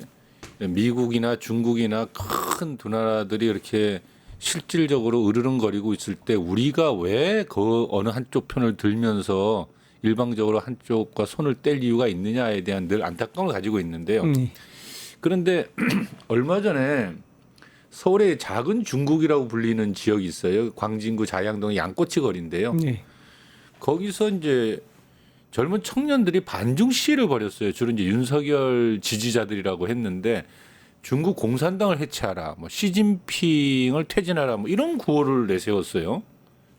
미국이나 중국이나 큰 두 나라들이 이렇게 실질적으로 으르렁거리고 있을 때 우리가 왜 그 어느 한쪽 편을 들면서 일방적으로 한쪽과 손을 뗄 이유가 있느냐에 대한 늘 안타까움을 가지고 있는데요. 그런데 얼마 전에 서울의 작은 중국이라고 불리는 지역이 있어요. 광진구 자양동의 양꼬치 거리인데요. 예. 거기서 이제 젊은 청년들이 반중 시위를 벌였어요. 주로 이제 윤석열 지지자들이라고 했는데 중국 공산당을 해체하라, 뭐 시진핑을 퇴진하라, 뭐 이런 구호를 내세웠어요.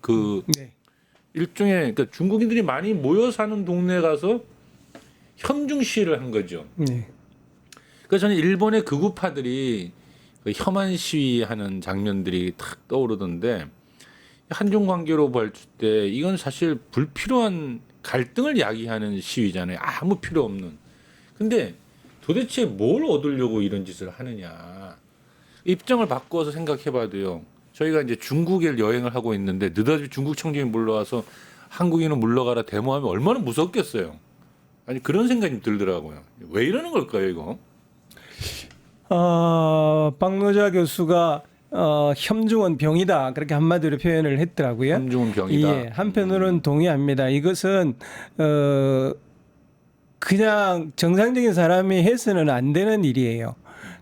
그 네. 일종의 그러니까 중국인들이 많이 모여 사는 동네에 가서 현중 시위를 한 거죠. 네. 그러니까 저는 일본의 극우파들이 그 혐한 시위하는 장면들이 탁 떠오르던데 한중 관계로 볼 때 이건 사실 불필요한 갈등을 야기하는 시위잖아요. 아무 필요 없는. 근데 도대체 뭘 얻으려고 이런 짓을 하느냐. 입장을 바꿔서 생각해봐도요. 저희가 이제 중국에 여행을 하고 있는데 느닷없이 중국 청중이 물러와서 한국인은 물러가라 데모하면 얼마나 무섭겠어요. 아니 그런 생각이 좀 들더라고요. 왜 이러는 걸까요, 이거? 박노자 교수가 혐중은 병이다 그렇게 한마디로 표현을 했더라고요. 혐중은 병이다. 예, 한편으로는 동의합니다. 이것은 그냥 정상적인 사람이 해서는 안 되는 일이에요.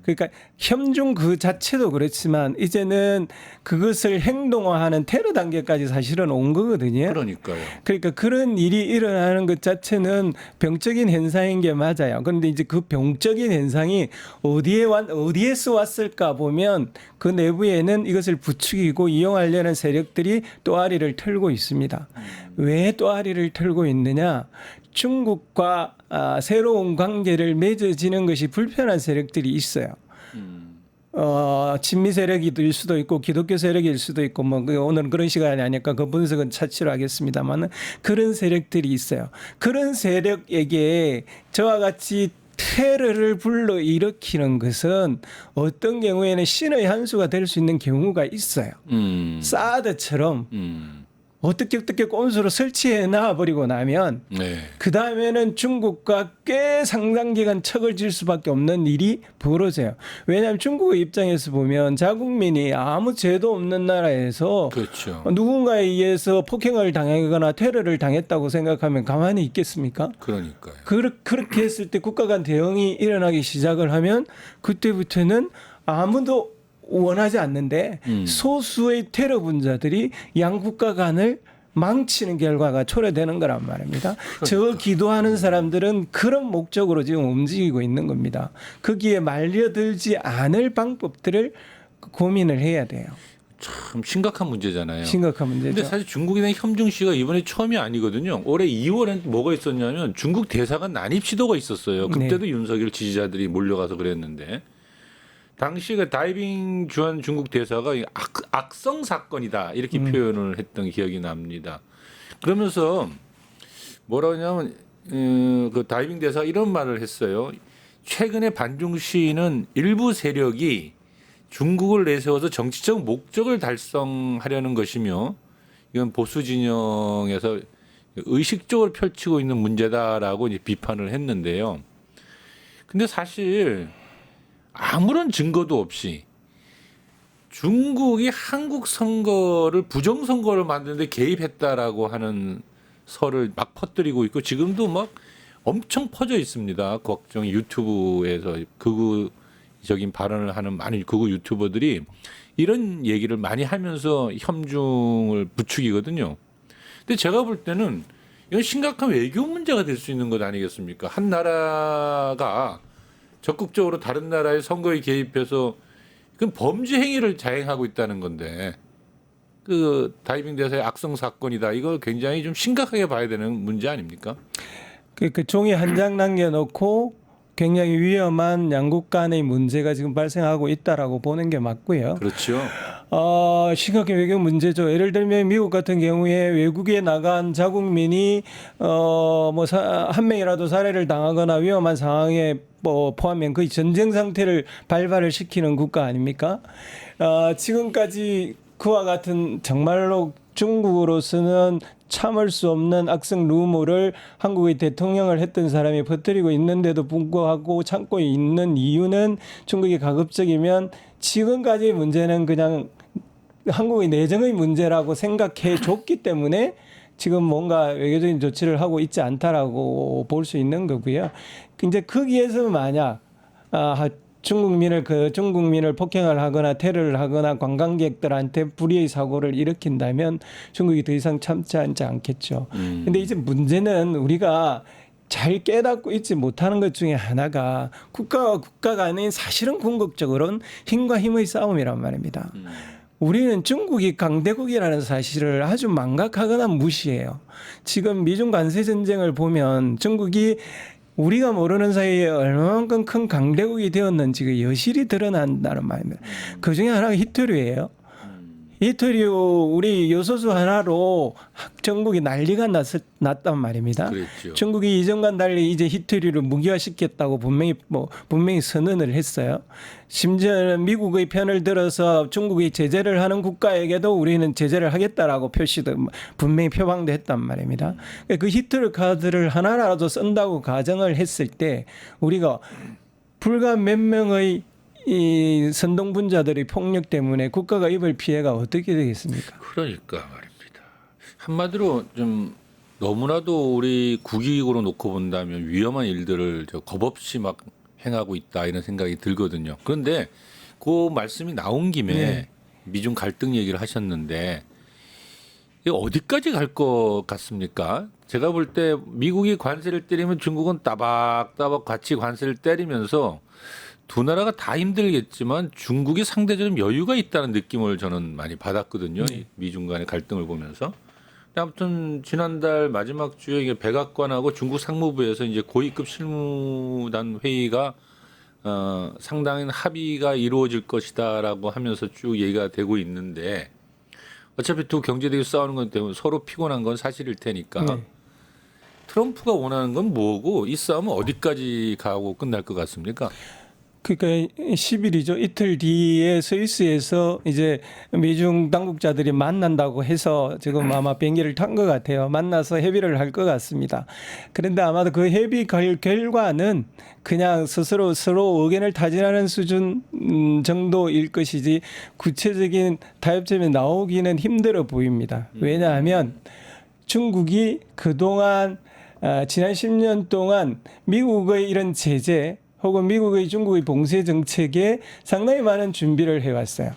그러니까 혐중 그 자체도 그렇지만 이제는 그것을 행동화하는 테러 단계까지 사실은 온 거거든요. 그러니까요. 그러니까 그런 일이 일어나는 것 자체는 병적인 현상인 게 맞아요. 그런데 이제 그 병적인 현상이 어디에서 왔을까 보면 그 내부에는 이것을 부추기고 이용하려는 세력들이 또아리를 털고 있습니다. 왜 또아리를 털고 있느냐? 중국과 새로운 관계를 맺어지는 것이 불편한 세력들이 있어요. 친미 세력일 수도 있고 기독교 세력일 수도 있고 뭐 오늘은 그런 시간이 아니니까 그 분석은 차치로 하겠습니다만은 그런 세력들이 있어요. 그런 세력에게 저와 같이 테러를 불러 일으키는 것은 어떤 경우에는 신의 한 수가 될 수 있는 경우가 있어요. 사드처럼 어떻게 꼼수로 설치해 놔버리고 나면 네. 그 다음에는 중국과 꽤 상당 기간 척을 질 수밖에 없는 일이 벌어져요. 왜냐하면 중국의 입장에서 보면 자국민이 아무 죄도 없는 나라에서 그렇죠. 누군가에 의해서 폭행을 당하거나 테러를 당했다고 생각하면 가만히 있겠습니까? 그러니까요. 그렇게 했을 때 국가 간 대응이 일어나기 시작을 하면 그때부터는 아무도 원하지 않는데 소수의 테러 분자들이 양국가 간을 망치는 결과가 초래되는 거란 말입니다. 저 기도하는 사람들은 그런 목적으로 지금 움직이고 있는 겁니다. 거기에 말려들지 않을 방법들을 고민을 해야 돼요. 참 심각한 문제잖아요. 심각한 문제죠. 근데 사실 중국에 대한 혐중 시가 이번에 처음이 아니거든요. 올해 2월엔 뭐가 있었냐면 중국 대사관 난입 시도가 있었어요. 그때도 윤석열 지지자들이 몰려가서 그랬는데 당시 그 다이빙 주한 중국 대사가 악성 사건이다 이렇게 표현을 했던 기억이 납니다. 그러면서 뭐라고 하냐면 그 다이빙 대사가 이런 말을 했어요. 최근에 반중 시위는 일부 세력이 중국을 내세워서 정치적 목적을 달성하려는 것이며 이건 보수 진영에서 의식적으로 펼치고 있는 문제다라고 이제 비판을 했는데요. 근데 사실 아무런 증거도 없이 중국이 한국 선거를 부정 선거를 만드는데 개입했다라고 하는 설을 막 퍼뜨리고 있고 지금도 막 엄청 퍼져 있습니다. 각종 유튜브에서 극우적인 발언을 하는 많은 극우 유튜버들이 이런 얘기를 많이 하면서 혐중을 부추기거든요. 근데 제가 볼 때는 이건 심각한 외교 문제가 될 수 있는 것 아니겠습니까? 한 나라가 적극적으로 다른 나라의 선거에 개입해서 그건 범죄 행위를 자행하고 있다는 건데 그 다이빙 대사의 악성 사건이다. 이거 굉장히 좀 심각하게 봐야 되는 문제 아닙니까? 그 종이 한 장 남겨놓고 굉장히 위험한 양국 간의 문제가 지금 발생하고 있다라고 보는 게 맞고요. 그렇죠. 심각한 외교 문제죠. 예를 들면 미국 같은 경우에 외국에 나간 자국민이 한 명이라도 살해를 당하거나 위험한 상황에 포함면 거의 전쟁 상태를 발발을 시키는 국가 아닙니까? 지금까지 그와 같은 정말로 중국으로서는 참을 수 없는 악성 루머를 한국의 대통령을 했던 사람이 퍼뜨리고 있는데도 불구하고 참고 있는 이유는 중국이 가급적이면 지금까지의 문제는 그냥 한국의 내정의 문제라고 생각해 줬기 때문에 지금 뭔가 외교적인 조치를 하고 있지 않다라고 볼 수 있는 거고요. 이제 거기에서 만약 중국민을 폭행을 하거나 테러를 하거나 관광객들한테 불의의 사고를 일으킨다면 중국이 더 이상 참지 않겠죠. 근데 이제 문제는 우리가 잘 깨닫고 있지 못하는 것 중에 하나가 국가와 국가 간의 사실은 궁극적으로는 힘과 힘의 싸움이란 말입니다. 우리는 중국이 강대국이라는 사실을 아주 망각하거나 무시해요. 지금 미중 관세 전쟁을 보면 중국이 우리가 모르는 사이에 얼마만큼 큰 강대국이 되었는지 그 여실히 드러난다는 말입니다. 그 중에 하나가 히토류예요. 히토류 우리 요소수 하나로 전국이 난리가 났단 말입니다. 그랬죠. 중국이 이전과 달리 이제 히토류를 무기화시켰다고 분명히 선언을 했어요. 심지어는 미국의 편을 들어서 중국이 제재를 하는 국가에게도 우리는 제재를 하겠다라고 분명히 표방도 했단 말입니다. 그 히토류 카드를 하나라도 쓴다고 가정을 했을 때 우리가 불과 몇 명의 이 선동분자들의 폭력 때문에 국가가 입을 피해가 어떻게 되겠습니까? 그러니까 말입니다. 한마디로 좀 너무나도 우리 국익으로 놓고 본다면 위험한 일들을 겁없이 막 행하고 있다 이런 생각이 들거든요. 그런데 그 말씀이 나온 김에 네. 미중 갈등 얘기를 하셨는데 이게 어디까지 갈 것 같습니까? 제가 볼 때 미국이 관세를 때리면 중국은 따박따박 같이 관세를 때리면서 두 나라가 다 힘들겠지만 중국이 상대적으로 여유가 있다는 느낌을 저는 많이 받았거든요. 이 미중 간의 갈등을 보면서. 아무튼 지난달 마지막 주에 이게 백악관하고 중국 상무부에서 이제 고위급 실무단 회의가 상당한 합의가 이루어질 것이다라고 하면서 쭉 얘기가 되고 있는데 어차피 두 경제대국 싸우는 건 때문에 서로 피곤한 건 사실일 테니까 네. 트럼프가 원하는 건 뭐고 이 싸움은 어디까지 가고 끝날 것 같습니까? 그러니까 10일이죠. 이틀 뒤에 스위스에서 이제 미중 당국자들이 만난다고 해서 지금 아마 비행기를 탄 것 같아요. 만나서 협의를 할 것 같습니다. 그런데 아마도 그 협의 결과는 그냥 스스로 서로 의견을 타진하는 수준 정도일 것이지 구체적인 타협점이 나오기는 힘들어 보입니다. 왜냐하면 중국이 그동안 지난 10년 동안 미국의 이런 제재 혹은 미국의 중국의 봉쇄 정책에 상당히 많은 준비를 해왔어요.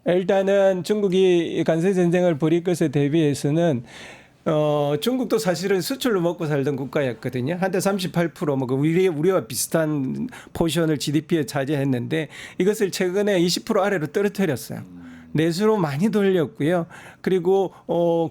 일단은 중국이 관세 전쟁을 벌일 것에 대비해서는 중국도 사실은 수출로 먹고 살던 국가였거든요. 한때 38% 우리와 비슷한 포션을 GDP에 차지했는데 이것을 최근에 20% 아래로 떨어뜨렸어요. 내수로 많이 돌렸고요. 그리고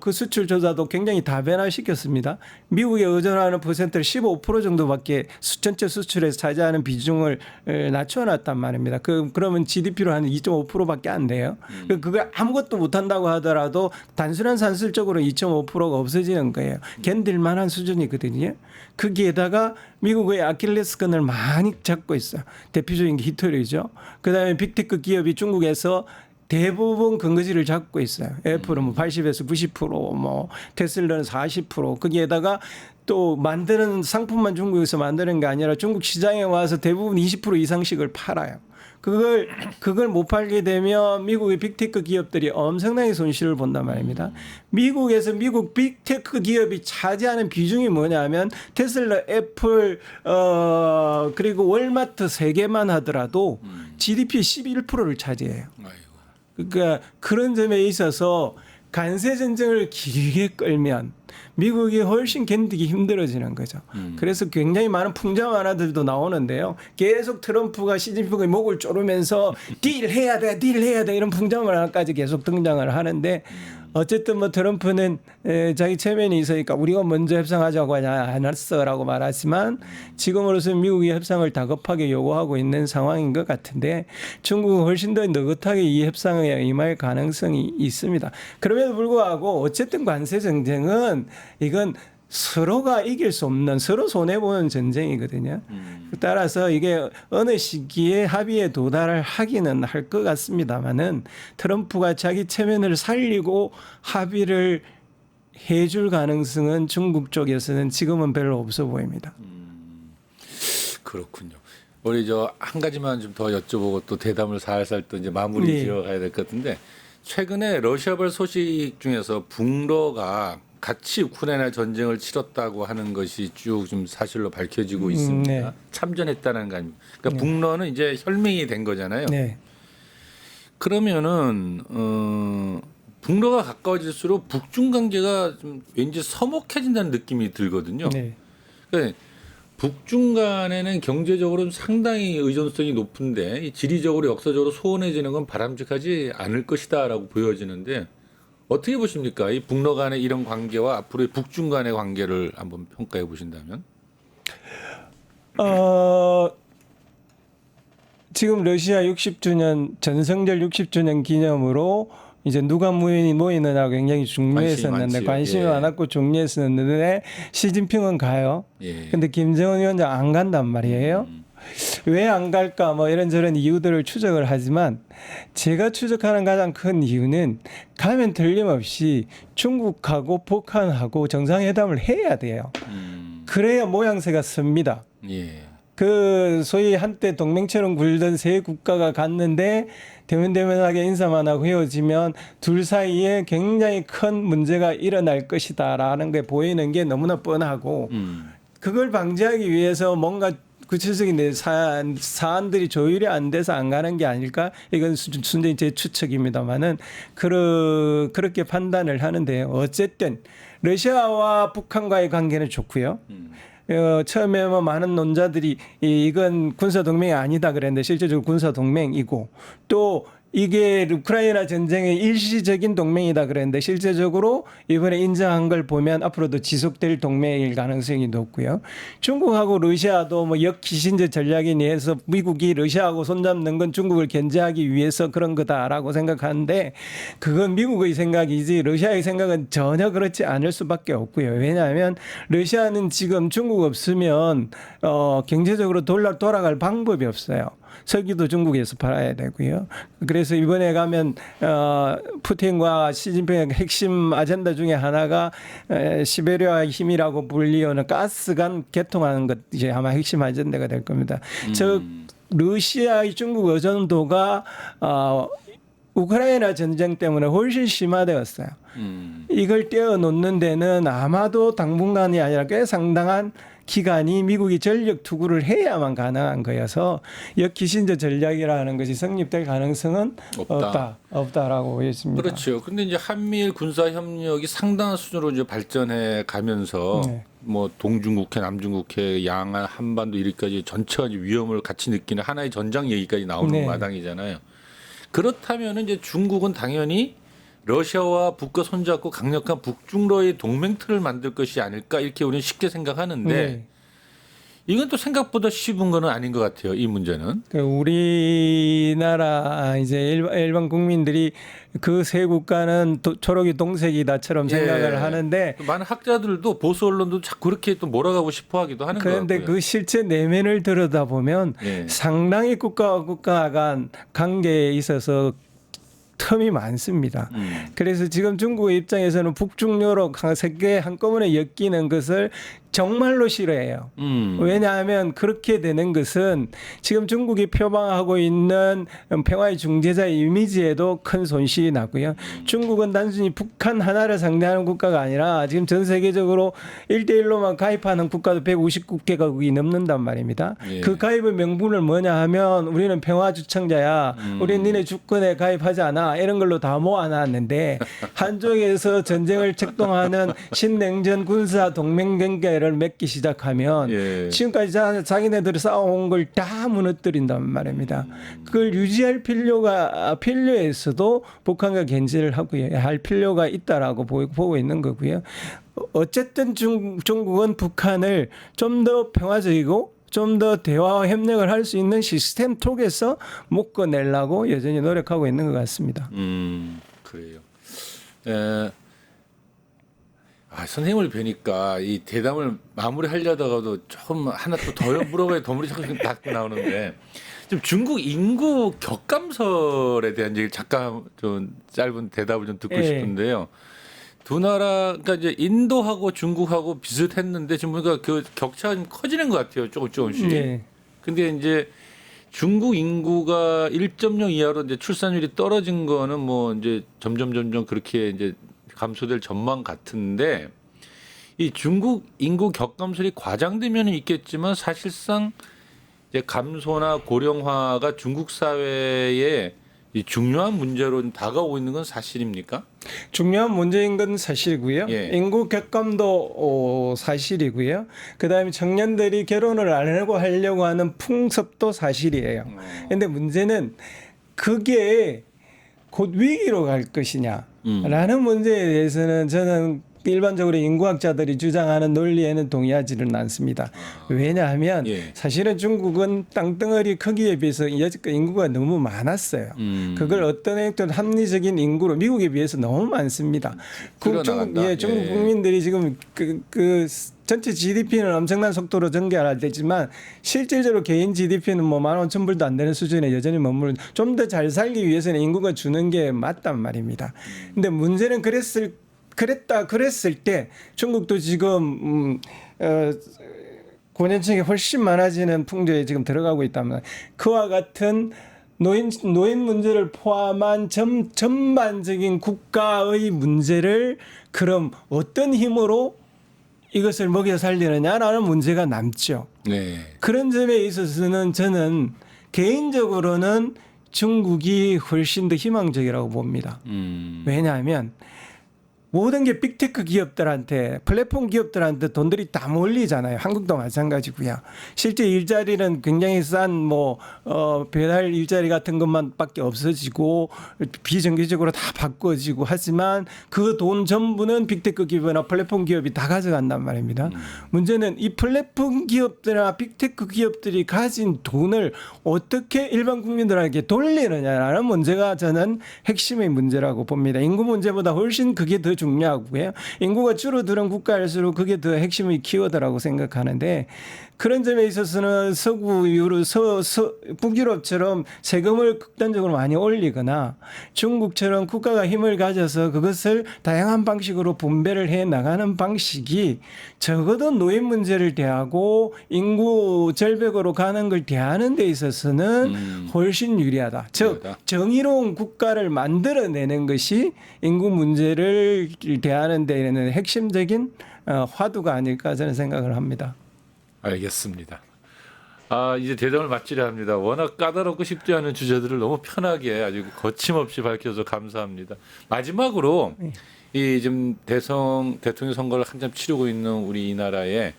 그 수출 조사도 굉장히 다변화시켰습니다. 미국에 의존하는 퍼센트를 15% 정도밖에 전체 수출에서 차지하는 비중을 낮춰놨단 말입니다. 그러면 GDP로 한 2.5%밖에 안 돼요. 그걸 아무것도 못한다고 하더라도 단순한 산술적으로 2.5%가 없어지는 거예요. 견딜 만한 수준이거든요. 거기에다가 미국의 아킬레스건을 많이 잡고 있어요. 대표적인 게 히토류죠. 그다음에 빅테크 기업이 중국에서 대부분 근거지를 잡고 있어요. 애플은 80에서 90%, 테슬라는 40%. 거기에다가 또 만드는 상품만 중국에서 만드는 게 아니라 중국 시장에 와서 대부분 20% 이상씩을 팔아요. 그걸 못 팔게 되면 미국의 빅테크 기업들이 엄청나게 손실을 본단 말입니다. 미국에서 미국 빅테크 기업이 차지하는 비중이 뭐냐면 테슬라, 애플, 그리고 월마트 3개만 하더라도 GDP 11%를 차지해요. 그러니까 그런 점에 있어서 관세 전쟁을 길게 끌면 미국이 훨씬 견디기 힘들어지는 거죠. 그래서 굉장히 많은 풍자 만화들도 나오는데요. 계속 트럼프가 시진핑의 목을 조르면서 딜해야 돼 이런 풍자 만화까지 계속 등장을 하는데 어쨌든 뭐 트럼프는 자기 체면이 있으니까 우리가 먼저 협상하자고 하지 않았어라고 말하지만 지금으로서는 미국이 협상을 다급하게 요구하고 있는 상황인 것 같은데 중국은 훨씬 더 느긋하게 이 협상에 임할 가능성이 있습니다. 그럼에도 불구하고 어쨌든 관세 정쟁은 이건 서로가 이길 수 없는 서로 손해보는 전쟁이거든요. 따라서 이게 어느 시기에 합의에 도달을 하기는 할 것 같습니다만은 트럼프가 자기 체면을 살리고 합의를 해줄 가능성은 중국 쪽에서는 지금은 별로 없어 보입니다. 그렇군요. 우리 저 한 가지만 좀 더 여쭤보고 또 대담을 살살 또 이제 마무리 네. 지어가야 될 것 같은데 최근에 러시아발 소식 중에서 북러가 같이 우크라이나 전쟁을 치렀다고 하는 것이 쭉 좀 사실로 밝혀지고 있습니다. 네. 참전했다는 거 아닙니까? 그러니까 북러는 이제 혈맹이 된 거잖아요. 네. 그러면은 북러가 가까워질수록 북중 관계가 좀 왠지 서먹해진다는 느낌이 들거든요. 네. 그러니까 북중 간에는 경제적으로 상당히 의존성이 높은데 이 지리적으로 역사적으로 소원해지는 건 바람직하지 않을 것이다라고 보여지는데 어떻게 보십니까? 이 북러 간의 이런 관계와 앞으로의 북중 간의 관계를 한번 평가해 보신다면? 지금 러시아 60주년 전성절 60주년 기념으로 이제 누가 모이느냐고 굉장히 중요했었는데 관심이 예. 많았고 중요했었는데 시진핑은 가요. 예. 근데 김정은 위원장 안 간단 말이에요. 왜 안 갈까 뭐 이런저런 이유들을 추적을 하지만 제가 추적하는 가장 큰 이유는 가면 틀림없이 중국하고 북한하고 정상회담을 해야 돼요. 그래야 모양새가 섭니다. 예. 그 소위 한때 동맹처럼 굴던 세 국가가 갔는데 대면대면하게 인사만 하고 헤어지면 둘 사이에 굉장히 큰 문제가 일어날 것이다라는 게 보이는 게 너무나 뻔하고 그걸 방지하기 위해서 뭔가 구체적인 사안들이 조율이 안 돼서 안 가는 게 아닐까? 이건 순전히 제 추측입니다만은 그렇게 판단을 하는데요. 어쨌든 러시아와 북한과의 관계는 좋고요. 처음에 뭐 많은 논자들이 이건 군사 동맹이 아니다 그랬는데 실제적으로 군사 동맹이고 또 이게 우크라이나 전쟁의 일시적인 동맹이다 그랬는데 실제적으로 이번에 인정한 걸 보면 앞으로도 지속될 동맹일 가능성이 높고요. 중국하고 러시아도 뭐 역기신제 전략에 의해서 미국이 러시아하고 손잡는 건 중국을 견제하기 위해서 그런 거다라고 생각하는데 그건 미국의 생각이지 러시아의 생각은 전혀 그렇지 않을 수밖에 없고요. 왜냐하면 러시아는 지금 중국 없으면 경제적으로 돌아갈 방법이 없어요. 석유도 중국에서 팔아야 되고요. 그래서 이번에 가면 푸틴과 시진핑의 핵심 아젠다 중에 하나가 시베리아 힘이라고 불리우는 가스관 개통하는 것 이제 아마 핵심 아젠다가 될 겁니다. 즉 러시아의 중국 의존도가 우크라이나 전쟁 때문에 훨씬 심화되었어요. 이걸 떼어놓는 데는 아마도 당분간이 아니라 꽤 상당한 기간이 미국이 전력 투구를 해야만 가능한 거여서 역기신제 전략이라는 것이 성립될 가능성은 없다라고 보였습니다. 그렇죠. 그런데 이제 한미일 군사 협력이 상당한 수준으로 이제 발전해 가면서 뭐 동중국해, 남중국해, 양안, 한반도 이리까지 전체가 위험을 같이 느끼는 하나의 전장 얘기까지 나오는 마당이잖아요. 그렇다면 이제 중국은 당연히 러시아와 북과 손잡고 강력한 북중러의 동맹틀을 만들 것이 아닐까 이렇게 우리는 쉽게 생각하는데 이건 또 생각보다 쉬운 거는 아닌 것 같아요. 이 문제는. 우리나라 이제 일반 국민들이 그 세 국가는 초록이 동색이다처럼 생각을 하는데 많은 학자들도 보수 언론도 자꾸 그렇게 또 몰아가고 싶어하기도 하는 거예요. 그런데 그 실제 내면을 들여다보면 상당히 국가와 국가 간 관계에 있어서 텀이 많습니다. 그래서 지금 중국의 입장에서는 북중러로 세계 한꺼번에 엮이는 것을 정말로 싫어해요. 왜냐하면 그렇게 되는 것은 지금 중국이 표방하고 있는 평화의 중재자의 이미지에도 큰 손실이 나고요. 중국은 단순히 북한 하나를 상대하는 국가가 아니라 지금 전 세계적으로 1대1로만 가입하는 국가도 150개국이 넘는단 말입니다. 그 가입의 명분을 뭐냐 하면 우리는 평화 주청자야. 우리는 니네 주권에 가입하지 않아. 이런 걸로 다 모아놨는데 한쪽에서 전쟁을 책동하는 신냉전 군사 동맹 관계를 관계를 맺기 시작하면 예. 지금까지 자기네들이 쌓아온 걸 다 무너뜨린단 말입니다. 그걸 유지할 필요에서도 북한과 견제를 하고 할 필요가 있다라고 보고 있는 거고요. 어쨌든 중국은 북한을 좀 더 평화적이고 좀 더 대화와 협력을 할 수 있는 시스템 속에서 묶어내려고 여전히 노력하고 있는 것 같습니다. 그래요. 선생님을 뵈니까 이 대담을 마무리하려다가도 조금 하나 또 더 물어봐야 덤물이 자꾸 닫고 나오는데 좀 중국 인구 격감설에 대한 얘기를 잠깐 좀 짧은 대답을 좀 듣고 예. 싶은데요. 두 나라 그러니까 이제 인도하고 중국하고 비슷했는데 지금 보니까 그 격차가 좀 커지는 것 같아요. 조금씩. 네. 근데 이제 중국 인구가 1.0 이하로 이제 출산율이 떨어진 거는 뭐 이제 점점 그렇게 이제 감소될 전망 같은데 이 중국 인구 격감설이 과장되면 있겠지만 사실상 이제 감소나 고령화가 중국 사회에 이 중요한 문제로 다가오고 있는 건 사실입니까? 중요한 문제인 건 사실이고요. 예. 인구 격감도 사실이고요. 그다음에 청년들이 결혼을 안 하려고 하는 풍습도 사실이에요. 그런데 문제는 그게 곧 위기로 갈 것이냐라는 문제에 대해서는 저는 일반적으로 인구학자들이 주장하는 논리에는 동의하지는 않습니다. 왜냐하면 예. 사실은 중국은 땅덩어리 크기에 비해서 여지껏 인구가 너무 많았어요. 그걸 어떤 합리적인 인구로 미국에 비해서 너무 많습니다. 줄여나간다. 중국 국민들이 지금 그 전체 GDP는 엄청난 속도로 증가할 때지만 실질적으로 개인 GDP는 뭐 15,000불도 안 되는 수준에 여전히 머무르는 좀 더 잘 살기 위해서는 인구가 주는 게 맞단 말입니다. 근데 문제는 그랬을 때 중국도 지금 고년층이 훨씬 많아지는 풍조에 지금 들어가고 있다면 그와 같은 노인 문제를 포함한 전반적인 국가의 문제를 그럼 어떤 힘으로 이것을 먹여 살리느냐라는 문제가 남죠. 네. 그런 점에 있어서는 저는 개인적으로는 중국이 훨씬 더 희망적이라고 봅니다. 왜냐하면 모든 게 빅테크 기업들한테 플랫폼 기업들한테 돈들이 다 몰리잖아요. 한국도 마찬가지고요. 실제 일자리는 굉장히 싼 배달 일자리 같은 것만밖에 없어지고 비정규직으로 다 바꿔지고 하지만 그 돈 전부는 빅테크 기업이나 플랫폼 기업이 다 가져간단 말입니다. 문제는 이 플랫폼 기업들이나 빅테크 기업들이 가진 돈을 어떻게 일반 국민들에게 돌리느냐라는 문제가 저는 핵심의 문제라고 봅니다. 인구 문제보다 훨씬 그게 더 중요하고요. 인구가 줄어드는 국가일수록 그게 더 핵심의 키워드라고 생각하는데 그런 점에 있어서는 북유럽처럼 세금을 극단적으로 많이 올리거나 중국처럼 국가가 힘을 가져서 그것을 다양한 방식으로 분배를 해 나가는 방식이 적어도 노인 문제를 대하고 인구 절벽으로 가는 걸 대하는 데 있어서는 훨씬 유리하다. 즉 정의로운 국가를 만들어내는 것이 인구 문제를 대하는 데에는 핵심적인 화두가 아닐까 저는 생각을 합니다. 알겠습니다. 이제 대담을 마치려 합니다. 워낙 까다롭고 쉽지 않은 주제들을 너무 편하게 아주 거침없이 밝혀서 감사합니다. 마지막으로 이 지금 대통령 선거를 한참 치르고 있는 우리 이 나라의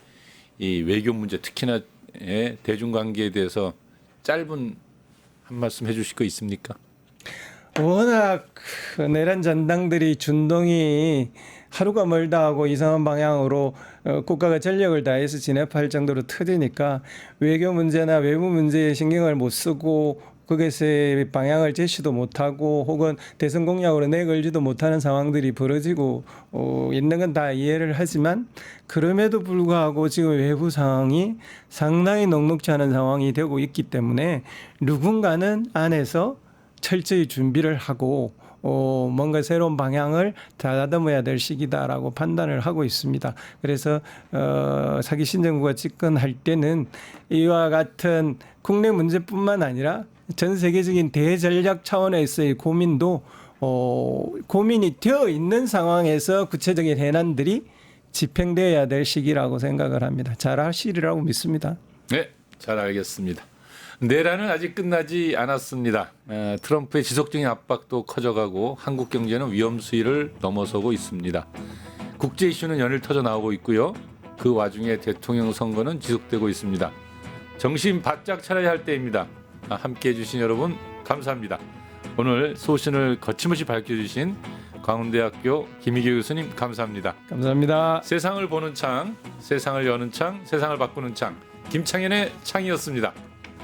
이 외교 문제 특히나 대중관계에 대해서 짧은 한 말씀 해주실 거 있습니까? 워낙 내란 전당들이 준동이 하루가 멀다 하고 이상한 방향으로 국가가 전력을 다해서 진압할 정도로 터지니까 외교 문제나 외부 문제에 신경을 못 쓰고 거기서의 방향을 제시도 못하고 혹은 대선 공약으로 내걸지도 못하는 상황들이 벌어지고 있는 건 다 이해를 하지만 그럼에도 불구하고 지금 외부 상황이 상당히 녹록지 않은 상황이 되고 있기 때문에 누군가는 안에서 철저히 준비를 하고 뭔가 새로운 방향을 다듬어야 될 시기다라고 판단을 하고 있습니다. 그래서 차기 신정부가 집권할 때는 이와 같은 국내 문제뿐만 아니라 전 세계적인 대전략 차원에서의 고민도 고민이 되어 있는 상황에서 구체적인 해난들이 집행되어야 될 시기라고 생각을 합니다. 잘하시리라고 믿습니다. 네, 잘 알겠습니다. 내란은 아직 끝나지 않았습니다. 트럼프의 지속적인 압박도 커져가고 한국 경제는 위험 수위를 넘어서고 있습니다. 국제 이슈는 연일 터져 나오고 있고요. 그 와중에 대통령 선거는 지속되고 있습니다. 정신 바짝 차려야 할 때입니다. 함께해 주신 여러분 감사합니다. 오늘 소신을 거침없이 밝혀주신 광운대학교 김희교 교수님 감사합니다. 감사합니다. 세상을 보는 창, 세상을 여는 창, 세상을 바꾸는 창, 김창현의 창이었습니다.